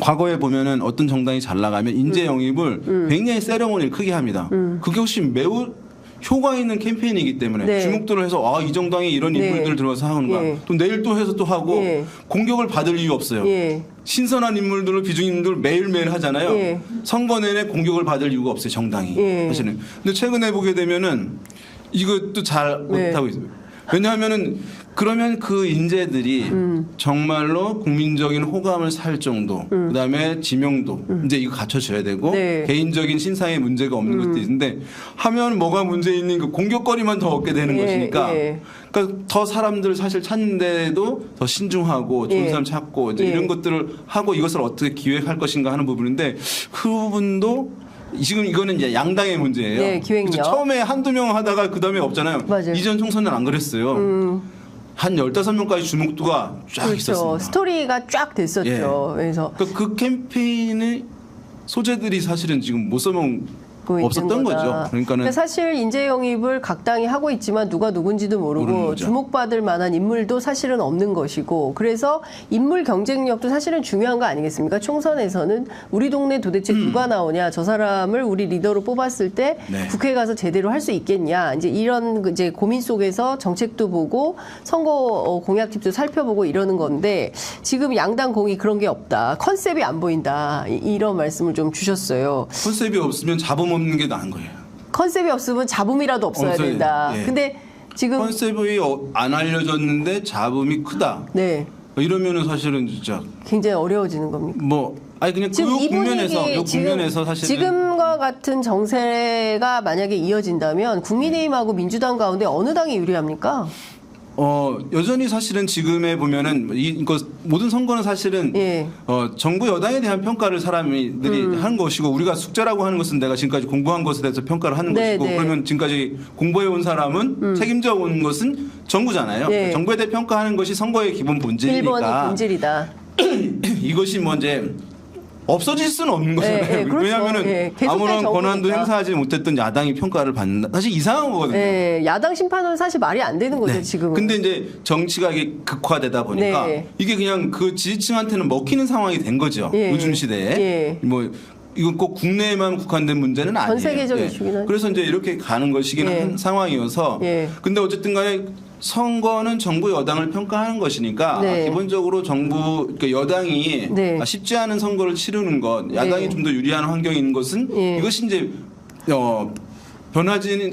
과거에 보면은 어떤 정당이 잘 나가면 인재 영입을 굉장히 세레모니를 크게 합니다. 그것이 매우 효과 있는 캠페인이기 때문에 네. 주목도를 해서 이 정당에 이런 예. 인물들 들어와서 하는 거야. 예. 또 내일 또 해서 또 하고 예. 공격을 받을 이유 없어요. 예. 신선한 인물들을 비중 인물들 매일매일 하잖아요. 예. 선거 내내 공격을 받을 이유가 없어요. 정당이. 예. 사실은. 근데 최근에 보게 되면은 이것도 잘 네. 못하고 있어요. 왜냐하면은 그러면 그 인재들이 정말로 국민적인 호감을 살 정도, 그다음에 지명도 이제 이거 갖춰져야 되고 네. 개인적인 신상에 문제가 없는 것도 있는데 하면 뭐가 문제 있는 그 공격거리만 더 얻게 되는 예, 것이니까. 예. 그러니까 더 사람들 사실 찾는데도 더 신중하고 좋은 예. 사람 찾고 이제 예. 이런 것들을 하고 이것을 어떻게 기획할 것인가 하는 부분인데 그 부분도 지금 이거는 이제 양당의 문제예요. 네, 기획력. 그래서 처음에 한두 명 하다가 그 다음에 없잖아요. 맞아요. 이전 총선은 안 그랬어요. 한 15명까지 주목도가 쫙 그렇죠. 있었습니다. 스토리가 쫙 됐었죠. 예. 그래서 그러니까 그 캠페인의 소재들이 사실은 지금 못 써먹은 없었던 거죠. 그러니까는 사실 인재 영입을 각 당이 하고 있지만 누가 누군지도 모르는 모르고 거죠. 주목받을 만한 인물도 사실은 없는 것이고 그래서 인물 경쟁력도 사실은 중요한 거 아니겠습니까? 총선에서는 우리 동네 도대체 누가 나오냐, 저 사람을 우리 리더로 뽑았을 때 네. 국회에 가서 제대로 할 수 있겠냐, 이제 이런 이제 고민 속에서 정책도 보고 선거 공약집도 살펴보고 이러는 건데 지금 양당 공이 그런 게 없다, 컨셉이 안 보인다, 이런 말씀을 좀 주셨어요. 컨셉이 없으면 잡음 없는 게 나은 거예요. 컨셉이 없으면 잡음이라도 없어야 없어야 된다. 돼요. 예. 근데 지금 컨셉이 안 알려졌는데 잡음이 크다. 네 이러면은 사실은 진짜 굉장히 어려워지는 겁니까? 아니 그냥 지금 그 이 국면에서 분위기 요 국면에서 사실은 지금과 같은 정세가 만약에 이어진다면 국민의힘하고 민주당 가운데 어느 당이 유리합니까? 여전히 사실은 지금에 보면은 이거 모든 선거는 사실은 예. 정부 여당에 대한 평가를 사람들이 하는 것이고 우리가 숙제라고 하는 것은 내가 지금까지 공부한 것에 대해서 평가를 하는 네, 것이고 네. 그러면 지금까지 공부해 온 사람은 책임져 온 것은 정부잖아요. 예. 정부에 대해 평가하는 것이 선거의 기본 1번이 본질이니까 본질이다. 이것이 뭐 이제 없어질 수는 없는 거잖아요. 예, 그렇죠. 왜냐하면은 예, 계속될 아무런 권한도 정부니까. 행사하지 못했던 야당이 평가를 받는다. 사실 이상한 거거든요. 네, 야당 심판은 사실 말이 안 되는 거죠, 지금은. 근데 이제 정치가 이게 극화되다 보니까 네. 이게 그냥 그 지지층한테는 먹히는 상황이 된 거죠. 예. 요즘 시대에. 예. 뭐 이건 꼭 국내에만 국한된 문제는 아니에요. 세계적 이슈긴 하죠. 그래서 이제 이렇게 가는 것이긴 예. 한 상황이어서. 예. 근데 어쨌든 간에 선거는 정부 여당을 평가하는 것이니까 네. 기본적으로 그러니까 여당이 네. 쉽지 않은 선거를 치르는 것, 야당이 네. 좀 더 유리한 환경이 있는 것은 예. 이것이 이제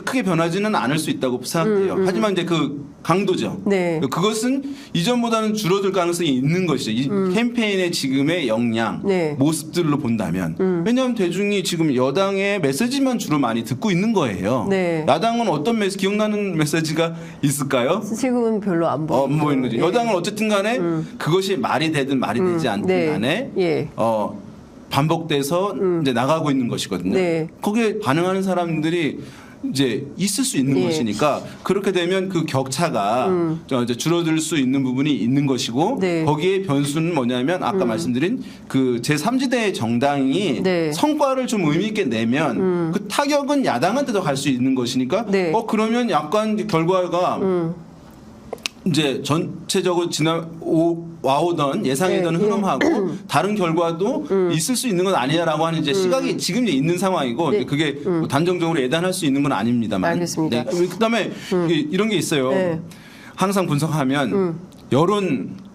크게 변하지는 않을 수 있다고 생각해요. 하지만 이제 그 강도죠. 네. 그것은 이전보다는 줄어들 가능성이 있는 것이죠. 이 캠페인의 지금의 역량, 네. 모습들로 본다면. 왜냐하면 대중이 지금 여당의 메시지만 주로 많이 듣고 있는 거예요. 네. 야당은 어떤 기억나는 메시지가 있을까요? 지금은 별로 안 보이죠. 뭐 있는 거죠. 예. 여당은 어쨌든 간에 그것이 말이 되든 말이 되지 않든 네. 간에 예. 반복돼서 이제 나가고 있는 것이거든요. 네. 거기에 반응하는 사람들이 이제 있을 수 있는 예. 것이니까 그렇게 되면 그 격차가 이제 줄어들 수 있는 부분이 있는 것이고 네. 거기에 변수는 뭐냐면 아까 말씀드린 그 제3지대 정당이 네. 성과를 좀 의미 있게 내면 그 타격은 야당한테도 갈 수 있는 것이니까 네. 그러면 약간 결과가 이제 전체적으로 와오던 예상이던 네, 흐름하고 다른 결과도 있을 수 있는 건 아니냐라고 하는 이제 시각이 지금 이제 있는 상황이고 네. 그게 뭐 단정적으로 예단할 수 있는 건 아닙니다만. 알겠습니다. 네. 그다음에 이런 게 있어요. 네. 항상 여론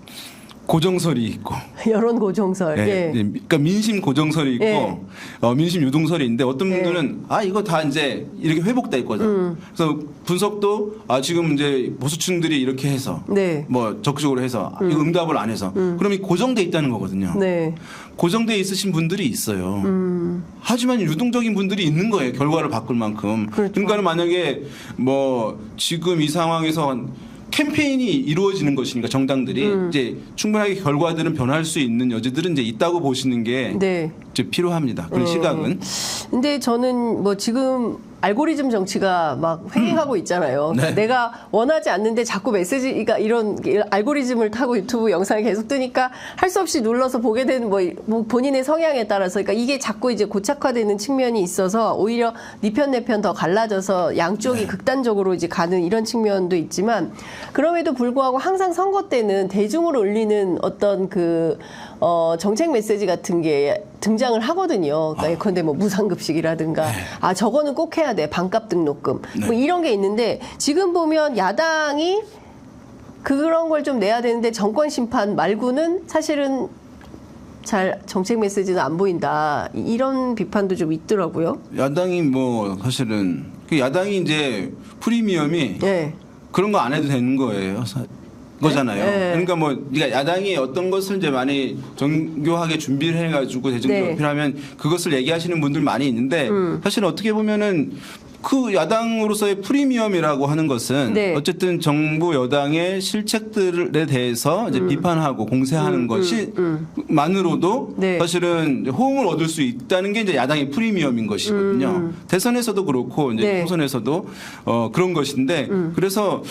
고정설이 있고. 여론 고정설. 예. 예. 그러니까 민심 고정설이 있고 예. 민심 유동설이 있는데 어떤 예. 분들은 이거 다 이제 이렇게 회복될 거죠. 그래서 분석도 지금 이제 보수층들이 이렇게 해서 네. 뭐 적극적으로 해서 이거 응답을 안 해서 그럼 이 고정돼 있다는 거거든요. 네. 고정돼 있으신 분들이 있어요. 하지만 유동적인 분들이 있는 거예요. 결과를 바꿀 만큼. 그렇죠. 그러니까 만약에 뭐 지금 이 상황에서 캠페인이 이루어지는 것이니까 정당들이 이제 충분하게 결과들은 변할 수 있는 여지들은 이제 있다고 보시는 게 네. 이제 필요합니다. 그런 시각은. 근데 저는 뭐 지금 알고리즘 정치가 막 횡행하고 있잖아요. 네. 내가 원하지 않는데 자꾸 메시지가 이런 알고리즘을 타고 유튜브 영상이 계속 뜨니까 할 수 없이 눌러서 보게 되는 뭐 본인의 성향에 따라서 그러니까 이게 자꾸 이제 고착화되는 측면이 있어서 오히려 네 편 내 편 더 갈라져서 양쪽이 극단적으로 이제 가는 이런 측면도 있지만 그럼에도 불구하고 항상 선거 때는 대중으로 울리는 어떤 정책 메시지 같은 게 등장을 하거든요. 그러니까 예컨대 뭐 무상급식이라든가 저거는 꼭 해야 해야 돼. 반값 등록금. 네. 뭐 이런 게 있는데 지금 보면 야당이 그런 걸 좀 내야 되는데 정권 심판 말고는 사실은 잘 정책 메시지도 안 보인다. 이런 비판도 좀 있더라고요. 야당이 뭐 사실은 그 야당이 이제 프리미엄이 네. 그런 거 안 해도 되는 거예요. 거잖아요. 네. 그러니까 뭐 그러니까 야당이 어떤 것을 이제 많이 정교하게 준비를 해가지고 대중적 네. 어필하면 그것을 얘기하시는 분들 많이 있는데 사실 어떻게 보면은 그 야당으로서의 프리미엄이라고 하는 것은 네. 어쨌든 정부 여당의 실책들에 대해서 이제 비판하고 공세하는 것이 만으로도 네. 사실은 호응을 얻을 수 있다는 게 이제 야당의 프리미엄인 것이거든요. 대선에서도 그렇고 이제 네. 총선에서도 그런 것인데 그래서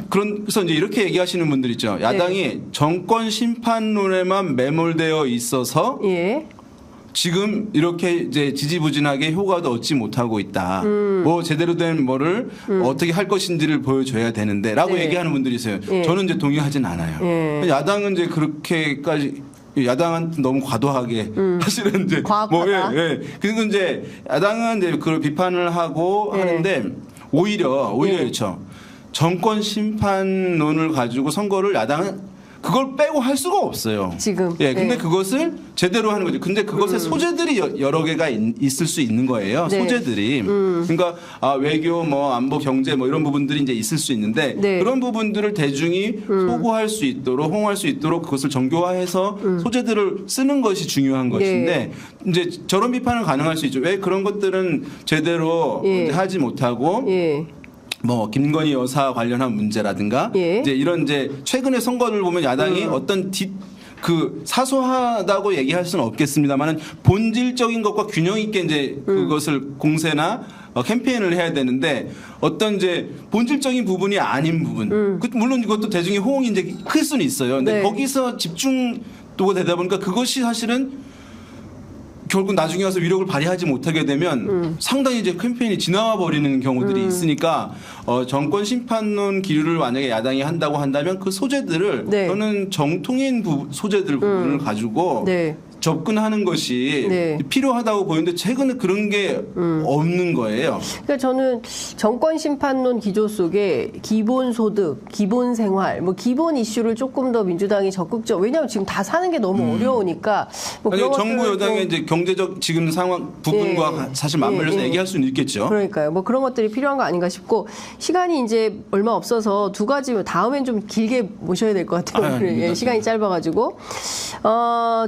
그래서 이제 이렇게 얘기하시는 분들 있죠. 야당이 네. 정권 심판론에만 매몰되어 있어서 예. 지금 이렇게 이제 지지부진하게 효과도 얻지 못하고 있다. 뭐 제대로 된 뭐를 어떻게 할 것인지를 보여줘야 되는데라고 네. 얘기하는 분들이 있어요. 예. 저는 이제 동의하진 않아요. 예. 야당은 이제 그렇게까지 야당은 너무 과도하게 사실은 이제 과학하다. 그리고 이제 야당은 이제 그걸 비판을 하고 예. 하는데 오히려 예. 그렇죠. 정권 심판론을 가지고 선거를 야당은 그걸 빼고 할 수가 없어요. 지금. 예, 근데 네. 그것을 제대로 하는 거죠. 근데 그것의 소재들이 여러 개가 있을 수 있는 거예요. 네. 소재들이. 그러니까 외교, 뭐 안보, 경제 뭐 이런 부분들이 이제 있을 수 있는데 네. 그런 부분들을 대중이 소구할 수 있도록 호응할 수 있도록 그것을 정교화해서 소재들을 쓰는 것이 중요한 것인데 이제 저런 비판은 가능할 수 있죠. 왜 그런 것들은 제대로 예. 이제 하지 못하고 예. 뭐 김건희 여사 관련한 문제라든가 예. 이제 이런 이제 최근의 선거를 보면 야당이 어떤 그 사소하다고 얘기할 수는 없겠습니다만은 본질적인 것과 균형 있게 이제 그것을 공세나 캠페인을 해야 되는데 어떤 이제 본질적인 부분이 아닌 부분 물론 이것도 대중의 호응이 이제 클 수는 있어요. 근데 네. 거기서 집중도가 되다 보니까 그것이 사실은 결국 나중에 와서 위력을 발휘하지 못하게 되면 상당히 이제 캠페인이 지나와 버리는 경우들이 있으니까 정권 심판론 기류를 만약에 야당이 한다고 한다면 그 소재들을 네. 저는 정통인 소재들 부분을 가지고 네. 접근하는 것이 네. 필요하다고 보이는데 최근에 그런 게 없는 거예요. 그러니까 저는 정권 심판론 기조 속에 기본소득, 기본생활, 뭐 기본 이슈를 조금 더 민주당이 적극적. 왜냐하면 지금 다 사는 게 너무 어려우니까. 뭐 아니, 그런 정부 것들을 여당의 좀 이제 경제적 지금 상황 부분과 예. 사실 맞물려서 예, 예. 얘기할 수는 있겠죠. 그러니까요. 뭐 그런 것들이 필요한 거 아닌가 싶고 시간이 이제 얼마 없어서 두 가지 다음엔 좀 길게 모셔야 될 것 같아요. 아닙니다. 시간이 짧아가지고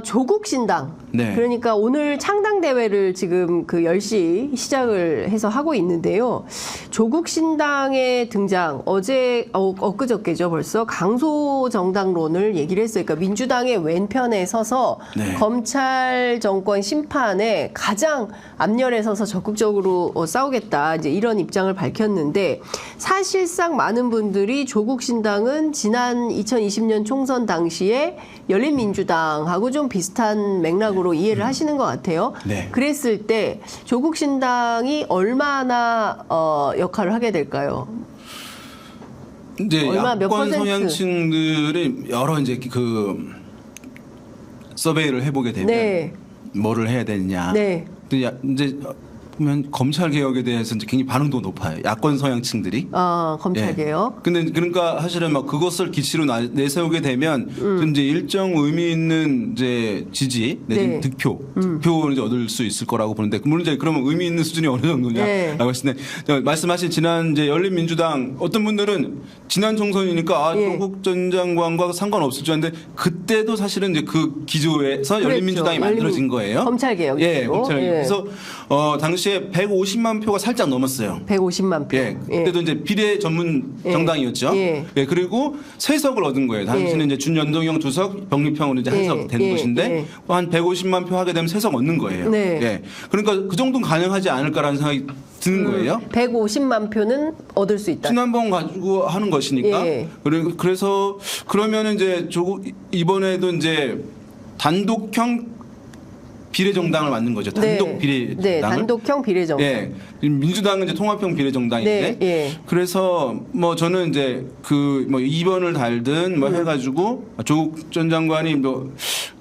조국 신당. 네. 그러니까 오늘 창당 대회를 지금 그 10시 시작을 해서 하고 있는데요. 조국 신당의 등장 엊그저께죠 벌써 강소 정당론을 얘기를 했어요. 그러니까 민주당의 왼편에 서서 네. 검찰 정권 심판에 가장 앞열에 서서 적극적으로 싸우겠다 이제 이런 입장을 밝혔는데 사실상 많은 분들이 조국 신당은 지난 2020년 총선 당시에 열린민주당하고 좀 비슷한 맥락으로 이해를 하시는 것 같아요. 네. 그랬을 때 조국 신당이 얼마나 역할을 하게 될까요? 이제 얼마, 몇 야권 퍼센트? 성향층들이 여러 이제 그 서베이를 해보게 되면 네. 뭐를 해야 되느냐. 네. 근데 이제 보면 검찰 개혁에 대해서 이제 굉장히 반응도 높아요. 야권 성향층들이. 검찰 개혁. 근데 그러니까 사실은 막 그것을 기치로 내세우게 되면 이제 일정 의미 있는 이제 지지 내지는 네. 득표를 이제 얻을 수 있을 거라고 보는데 물론 이제 그러면 의미 있는 수준이 어느 정도냐라고 네. 했을 때 말씀하신 지난 이제 열린민주당 어떤 분들은 지난 총선이니까 예. 조국 전 장관과 상관없을 줄 알았는데 그때도 사실은 이제 그 기조에서 열린민주당이 그랬죠. 만들어진 거예요. 검찰 개혁. 예, 검찰 개혁. 예. 그래서 당시에 150만 표가 살짝 넘었어요. 150만 표. 예, 그때도 이제 비례 전문 예. 정당이었죠. 예. 예, 그리고 3석을 얻은 거예요. 당시는 예. 이제 준연동형 2석, 병립형으로 이제 예. 1석 되는 예. 것인데 예. 한 150만 표 하게 되면 3석 얻는 거예요. 네. 예, 그러니까 그 정도는 가능하지 않을까라는 생각이 드는 거예요. 150만 표는 얻을 수 있다. 지난번 가지고 하는 것이니까. 예. 그래서 그러면 이제 조국 이번에도 이제 단독형 비례정당을 만든 거죠. 단독 네. 비례정당을. 네, 단독형 비례정당. 예. 민주당은 이제 통합형 비례정당인데. 네, 예. 그래서 뭐 저는 이제 그 뭐 2번을 달든 뭐 해가지고 조국 전 장관이 뭐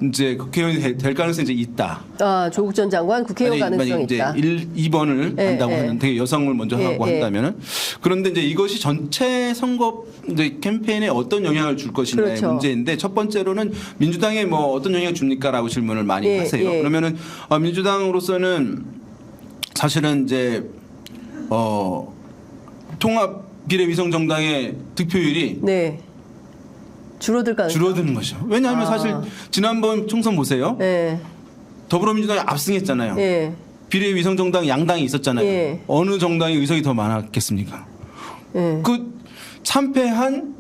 이제 국회의원이 될 가능성이 이제 있다. 아, 조국 전 장관 국회의원 가능성이 이제 있다. 2번을 예, 한다고 예. 하는데 여성을 먼저 예, 하고 예. 한다면은 그런데 이제 이것이 전체 선거 이제 캠페인에 어떤 영향을 줄 것이냐의 그렇죠. 문제인데 첫 번째로는 민주당에 뭐 어떤 영향을 줍니까라고 질문을 많이 예, 하세요. 예. 그러면은 민주당으로서는 사실은 이제 통합 비례위성 정당의 득표율이 네. 줄어들 가능성. 줄어드는 거죠. 왜냐하면 아. 사실 지난번 총선 보세요. 네. 더불어민주당이 압승했잖아요. 예. 비례위성 정당 양당이 있었잖아요. 예. 어느 정당이 의석이 더 많았겠습니까? 예. 그 참패한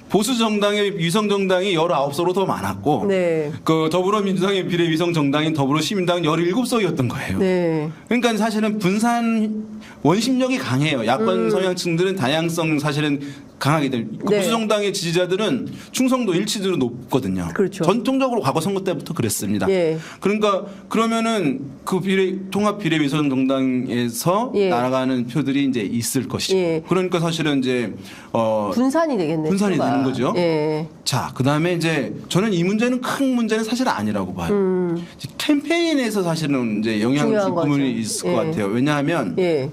보수 정당의 위성 정당이 19석으로 더 많았고 네. 그 더불어민주당의 비례위성 정당인 더불어시민당은 17석이었던 거예요. 네. 그러니까 사실은 분산 원심력이 강해요. 야권 성향층들은 다양성 사실은 강하게 됩니다. 그 네. 보수 정당의 지지자들은 충성도 일치도로 높거든요. 그렇죠. 전통적으로 과거 선거 때부터 그랬습니다. 예. 그러니까 그러면은 그 통합 비례위성 정당에서 예. 날아가는 표들이 이제 있을 것이고. 예. 그러니까 사실은 이제 분산이 되겠네요. 분산이 표가. 되는 거죠. 예. 자, 그다음에 이제 저는 이 문제는 큰 문제는 사실 아니라고 봐요. 캠페인에서 사실은 이제 영향을 줄 중요한 부분이 거죠. 있을 예. 것 같아요. 왜냐하면 예.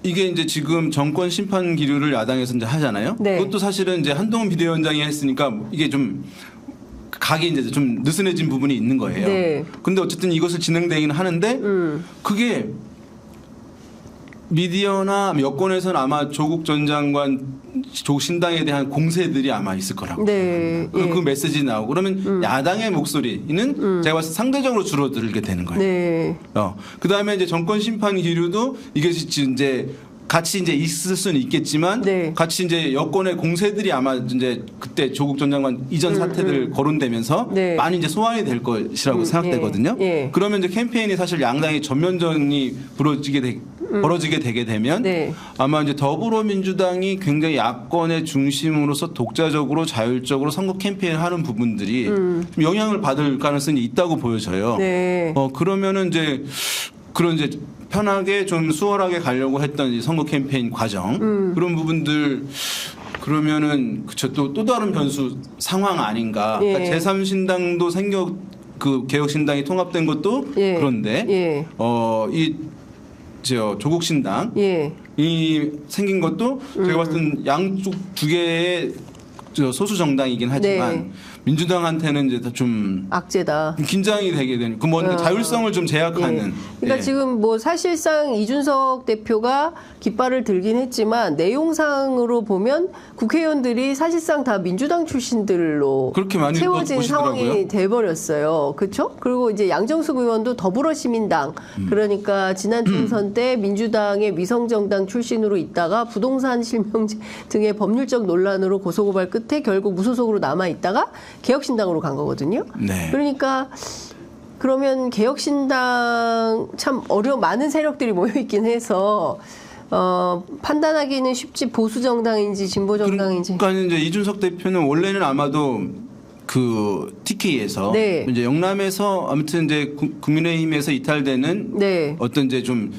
이게 이제 지금 정권 심판 기류를 야당에서 이제 하잖아요. 네. 그것도 사실은 이제 한동훈 비대위원장이 했으니까 이게 좀 각이 이제 좀 느슨해진 부분이 있는 거예요. 네. 근데 어쨌든 이것을 진행되기는 하는데 그게 미디어나 여권에서는 아마 조국 전 장관 조국 신당에 대한 공세들이 아마 있을 거라고. 네. 그 메시지 나오고 그러면 야당의 목소리는 제가 봤을 때 상대적으로 줄어들게 되는 거예요. 네. 그 다음에 이제 정권 심판 기류도 이것이 이제 같이 이제 있을 수는 있겠지만 네. 같이 이제 여권의 공세들이 아마 이제 그때 조국 전 장관 이전 사태들 거론되면서 네. 많이 이제 소환이 될 것이라고 생각되거든요. 예. 그러면 이제 캠페인이 사실 양당의 전면전이 벌어지게 되게 되면 네. 아마 이제 더불어민주당이 굉장히 야권의 중심으로서 독자적으로 자율적으로 선거 캠페인을 하는 부분들이 좀 영향을 받을 가능성이 있다고 보여져요. 네. 그러면은 이제 그런 이제 편하게 좀 수월하게 가려고 했던 이 선거 캠페인 과정 그런 부분들 그러면은 그쵸 또 다른 변수 상황 아닌가. 예. 그러니까 제3신당도 그 개혁신당이 통합된 것도 예. 그런데 예. 조국 신당 예. 이 생긴 것도 제가 봤을 땐 양쪽 두 개의 소수 정당이긴 하지만 네. 민주당한테는 이제 좀 악재다. 긴장이 되게 되는 그 뭔가 자율성을 좀 제약하는. 그러니까 예. 지금 뭐 사실상 이준석 대표가 깃발을 들긴 했지만 내용상으로 보면 국회의원들이 사실상 다 민주당 출신들로 그렇게 많이 채워진 보시더라고요. 상황이 돼버렸어요. 그렇죠? 그리고 이제 양정숙 의원도 더불어시민당 그러니까 지난 총선 때 민주당의 위성정당 출신으로 있다가 부동산 실명제 등의 법률적 논란으로 고소고발 끝에 결국 무소속으로 남아 있다가 개혁신당으로 간 거거든요. 네. 그러니까 그러면 개혁신당 참 많은 세력들이 모여 있긴 해서 판단하기는 쉽지 보수 정당인지 진보 정당인지. 그러니까 이제 이준석 대표는 원래는 아마도 그 TK에서 네. 이제 영남에서 아무튼 이제 국민의힘에서 이탈되는 네. 어떤 이제 좀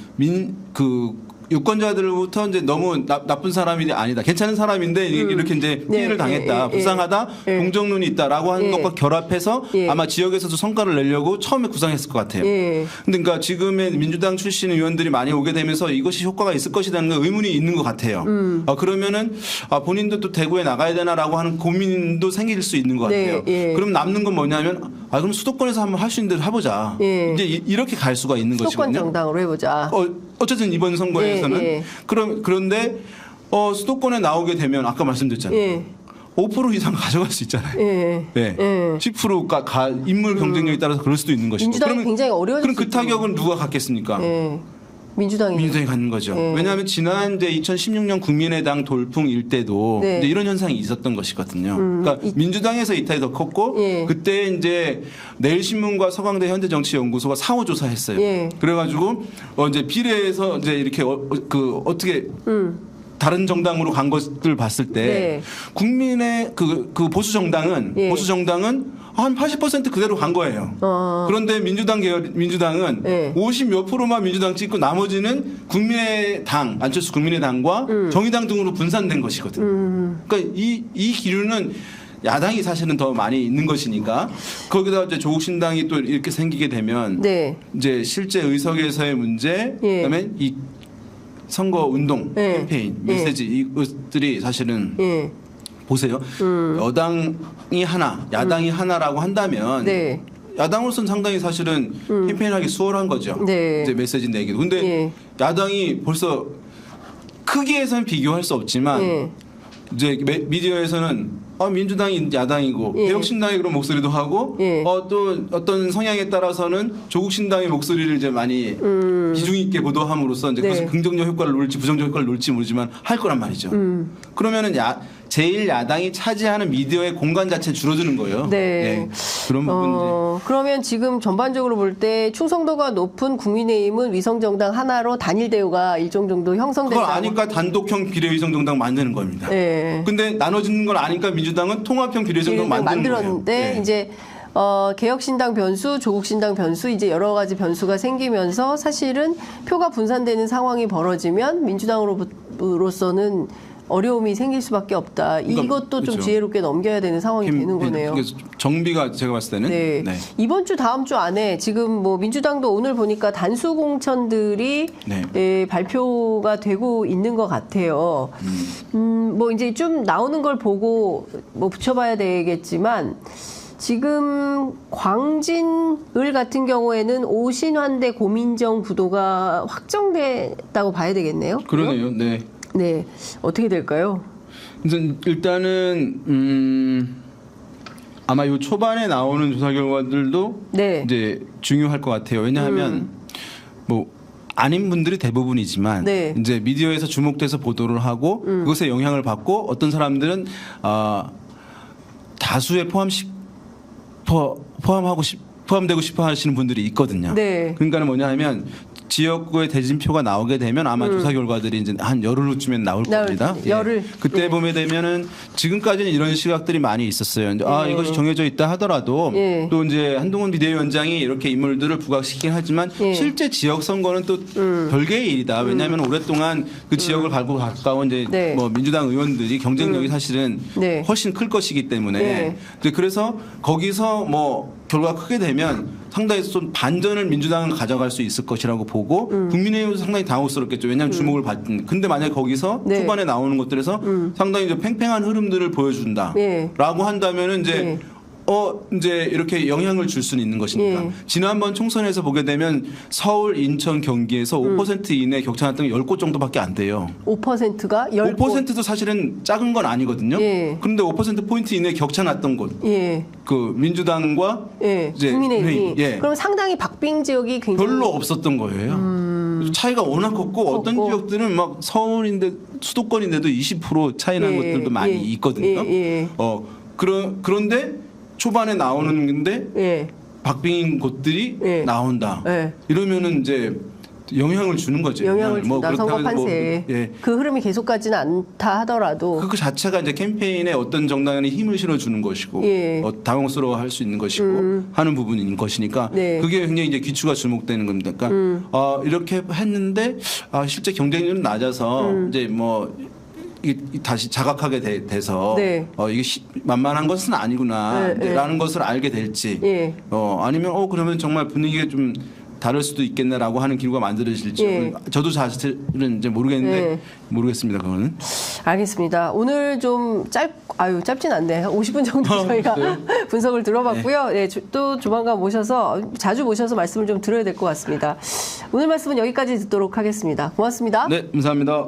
유권자들부터 이제 너무 나쁜 사람이 아니다. 괜찮은 사람인데 이렇게 이제 피해를 당했다. 불쌍하다. 공정론이 있다라고 하는 것과 결합해서 아마 지역에서도 성과를 내려고 처음에 구상했을 것 같아요. 근데 그러니까 지금의 민주당 출신 의원들이 많이 오게 되면서 이것이 효과가 있을 것이라는 건 의문이 있는 것 같아요. 그러면은 본인도 또 대구에 나가야 되나라고 하는 고민도 생길 수 있는 것 같아요. 그럼 남는 건 뭐냐면 그럼 수도권에서 한번 할 수 있는 대로 해보자. 이제 이렇게 갈 수가 있는 수도권 것이거든요. 정당으로 해보자. 어쨌든 이번 선거에서는 그런데 수도권에 나오게 되면 아까 말씀드렸잖아요. 5% 이상 가져갈 수 있잖아요. 10%가 인물 경쟁력에 따라서 그럴 수도 있는 것이고. 민주당이 굉장히 어려워질 그럼 그 타격은 누가 갖겠습니까? 민주당이 갖는 거죠. 왜냐하면 지난 이제 2016년 국민의당 돌풍일 때도 이제 이런 현상이 있었던 것이거든요. 그러니까 민주당에서 이탈이 더 컸고 그때 이제 내일신문과 서강대 현대정치연구소가 상호조사했어요. 그래가지고 이제 비례해서 이제 이렇게 어떻게 다른 정당으로 간 것들 봤을 때 국민의 그 보수 정당은 한 80% 그대로 간 거예요. 그런데 민주당은 네. 50몇 프로만 민주당 찍고 나머지는 국민의당, 안철수 국민의당과 정의당 등으로 분산된 것이거든요. 그러니까 이 기류는 야당이 사실은 더 많이 있는 것이니까 거기다 이제 조국신당이 또 이렇게 생기게 되면 네. 이제 실제 의석에서의 문제, 예. 그다음에 이 선거 운동 예. 캠페인 예. 메시지 이것들이 사실은 예. 보세요. 여당이 하나, 야당이 하나라고 한다면 네. 야당으로서는 상당히 사실은 캠페인하기 수월한 거죠. 네. 이제 메시지 내기도. 근데 예. 야당이 벌써 크기에서는 비교할 수 없지만 예. 이제 미디어에서는 민주당이 야당이고 예. 개혁신당의 그런 목소리도 하고 예. 또 어떤 성향에 따라서는 조국신당의 목소리를 이제 많이 비중 있게 보도함으로써 이제 네. 그것은 긍정적 효과를 놓을지 부정적 효과를 놓을지 모르지만 할 거란 말이죠. 그러면은 제일 야당이 차지하는 미디어의 공간 자체 줄어드는 거예요. 네. 예. 그런 부분 그러면 지금 전반적으로 볼 때 충성도가 높은 국민의힘은 위성정당 하나로 단일 대우가 일정 정도 형성된다고. 그걸 아니까 단독형 비례위성 정당 만드는 겁니다. 네. 근데 나눠지는 걸 아니까 민주당은 통합형 비례위성 정당 만드는 만들었는데 거예요. 예. 이제 개혁신당 변수, 조국신당 변수 이제 여러 가지 변수가 생기면서 사실은 표가 분산되는 상황이 벌어지면 민주당으로서는 어려움이 생길 수밖에 없다. 그러니까, 이것도 좀 그렇죠. 지혜롭게 넘겨야 되는 상황이 되는 거네요. 그래서 정비가 제가 봤을 때는 네. 네. 이번 주 다음 주 안에 지금 뭐 민주당도 오늘 보니까 단수 공천들이 네. 발표가 되고 있는 것 같아요. 뭐 이제 좀 나오는 걸 보고 뭐 붙여봐야 되겠지만 지금 광진을 같은 경우에는 오신환 고민정 구도가 확정됐다고 봐야 되겠네요. 그러네요. 네. 네, 어떻게 될까요? 일단은 아마 요 초반에 나오는 조사 결과들도 네. 이제 중요할 것 같아요. 왜냐하면 뭐 아닌 분들이 대부분이지만 네. 이제 미디어에서 주목돼서 보도를 하고 그것에 영향을 받고 어떤 사람들은 다수에 포함되고 싶어 하시는 분들이 있거든요. 네. 그러니까는 뭐냐 하면 지역구의 대진표가 나오게 되면 아마 조사 결과들이 이제 한 열흘 후쯤엔 나올 겁니다. 열흘. 그때 네. 보면 되면은 지금까지는 이런 시각들이 많이 있었어요. 이제 이것이 정해져 있다 하더라도 예. 또 이제 한동훈 비대위원장이 이렇게 인물들을 부각시키긴 하지만 예. 실제 지역 선거는 또 별개의 일이다. 왜냐하면 오랫동안 그 지역을 가고 가까운 이제 네. 뭐 민주당 의원들이 경쟁력이 사실은 네. 훨씬 클 것이기 때문에 예. 이제 그래서 거기서 뭐 결과가 크게 되면 상당히 좀 반전을 민주당은 가져갈 수 있을 것이라고 보고 국민의힘도 상당히 당혹스럽겠죠. 왜냐하면 주목을 받는. 근데 만약에 거기서 네. 초반에 나오는 것들에서 상당히 이제 팽팽한 흐름들을 보여준다라고 예. 한다면은 이제 예. 이제 이렇게 영향을 줄 수는 있는 것이니까. 예. 지난번 총선에서 보게 되면 서울, 인천, 경기에서 5% 이내 격차 났던 게 10곳 정도밖에 안 돼요. 5%가 10%. 5%도 사실은 작은 건 아니거든요. 예. 그런데 5%포인트 이내 격차 났던 곳. 예. 그 민주당과 예. 이제 국민의힘이. 예. 그럼 상당히 박빙 지역이 굉장히 별로 없었던 거예요. 차이가 워낙 컸고 어떤 컸고. 지역들은 막 서울인데 수도권인데도 20% 차이 나는 예. 것들도 많이 예. 있거든요. 예. 예. 그런데 초반에 나오는 건데 예. 박빙인 곳들이 예. 나온다. 예. 이러면은 이제 영향을 주는 거죠. 영향을 준다. 그렇다고 선거 해서 판세에. 예. 그 흐름이 계속 가지는 않다 하더라도. 그 자체가 이제 캠페인에 어떤 정당에 힘을 실어주는 것이고 예. 당황스러워할 수 있는 것이고 하는 부분인 것이니까 네. 그게 굉장히 이제 기추가 주목되는 겁니다. 그러니까 이렇게 했는데 실제 경쟁률은 낮아서 이제 뭐 다시 자각하게 돼서 네. 이게 만만한 것은 아니구나라는 네. 것을 알게 될지 예. 아니면 그러면 정말 분위기가 좀 다를 수도 있겠네라고 하는 기류가 만들어질지 예. 저도 사실은 이제 모르겠는데 예. 모르겠습니다. 그거는. 알겠습니다. 오늘 좀 짧진 않네. 50분 정도 저희가 분석을 들어봤고요. 네, 또 조만간 자주 모셔서 말씀을 좀 드려야 될 것 같습니다. 오늘 말씀은 여기까지 듣도록 하겠습니다. 고맙습니다. 네, 감사합니다.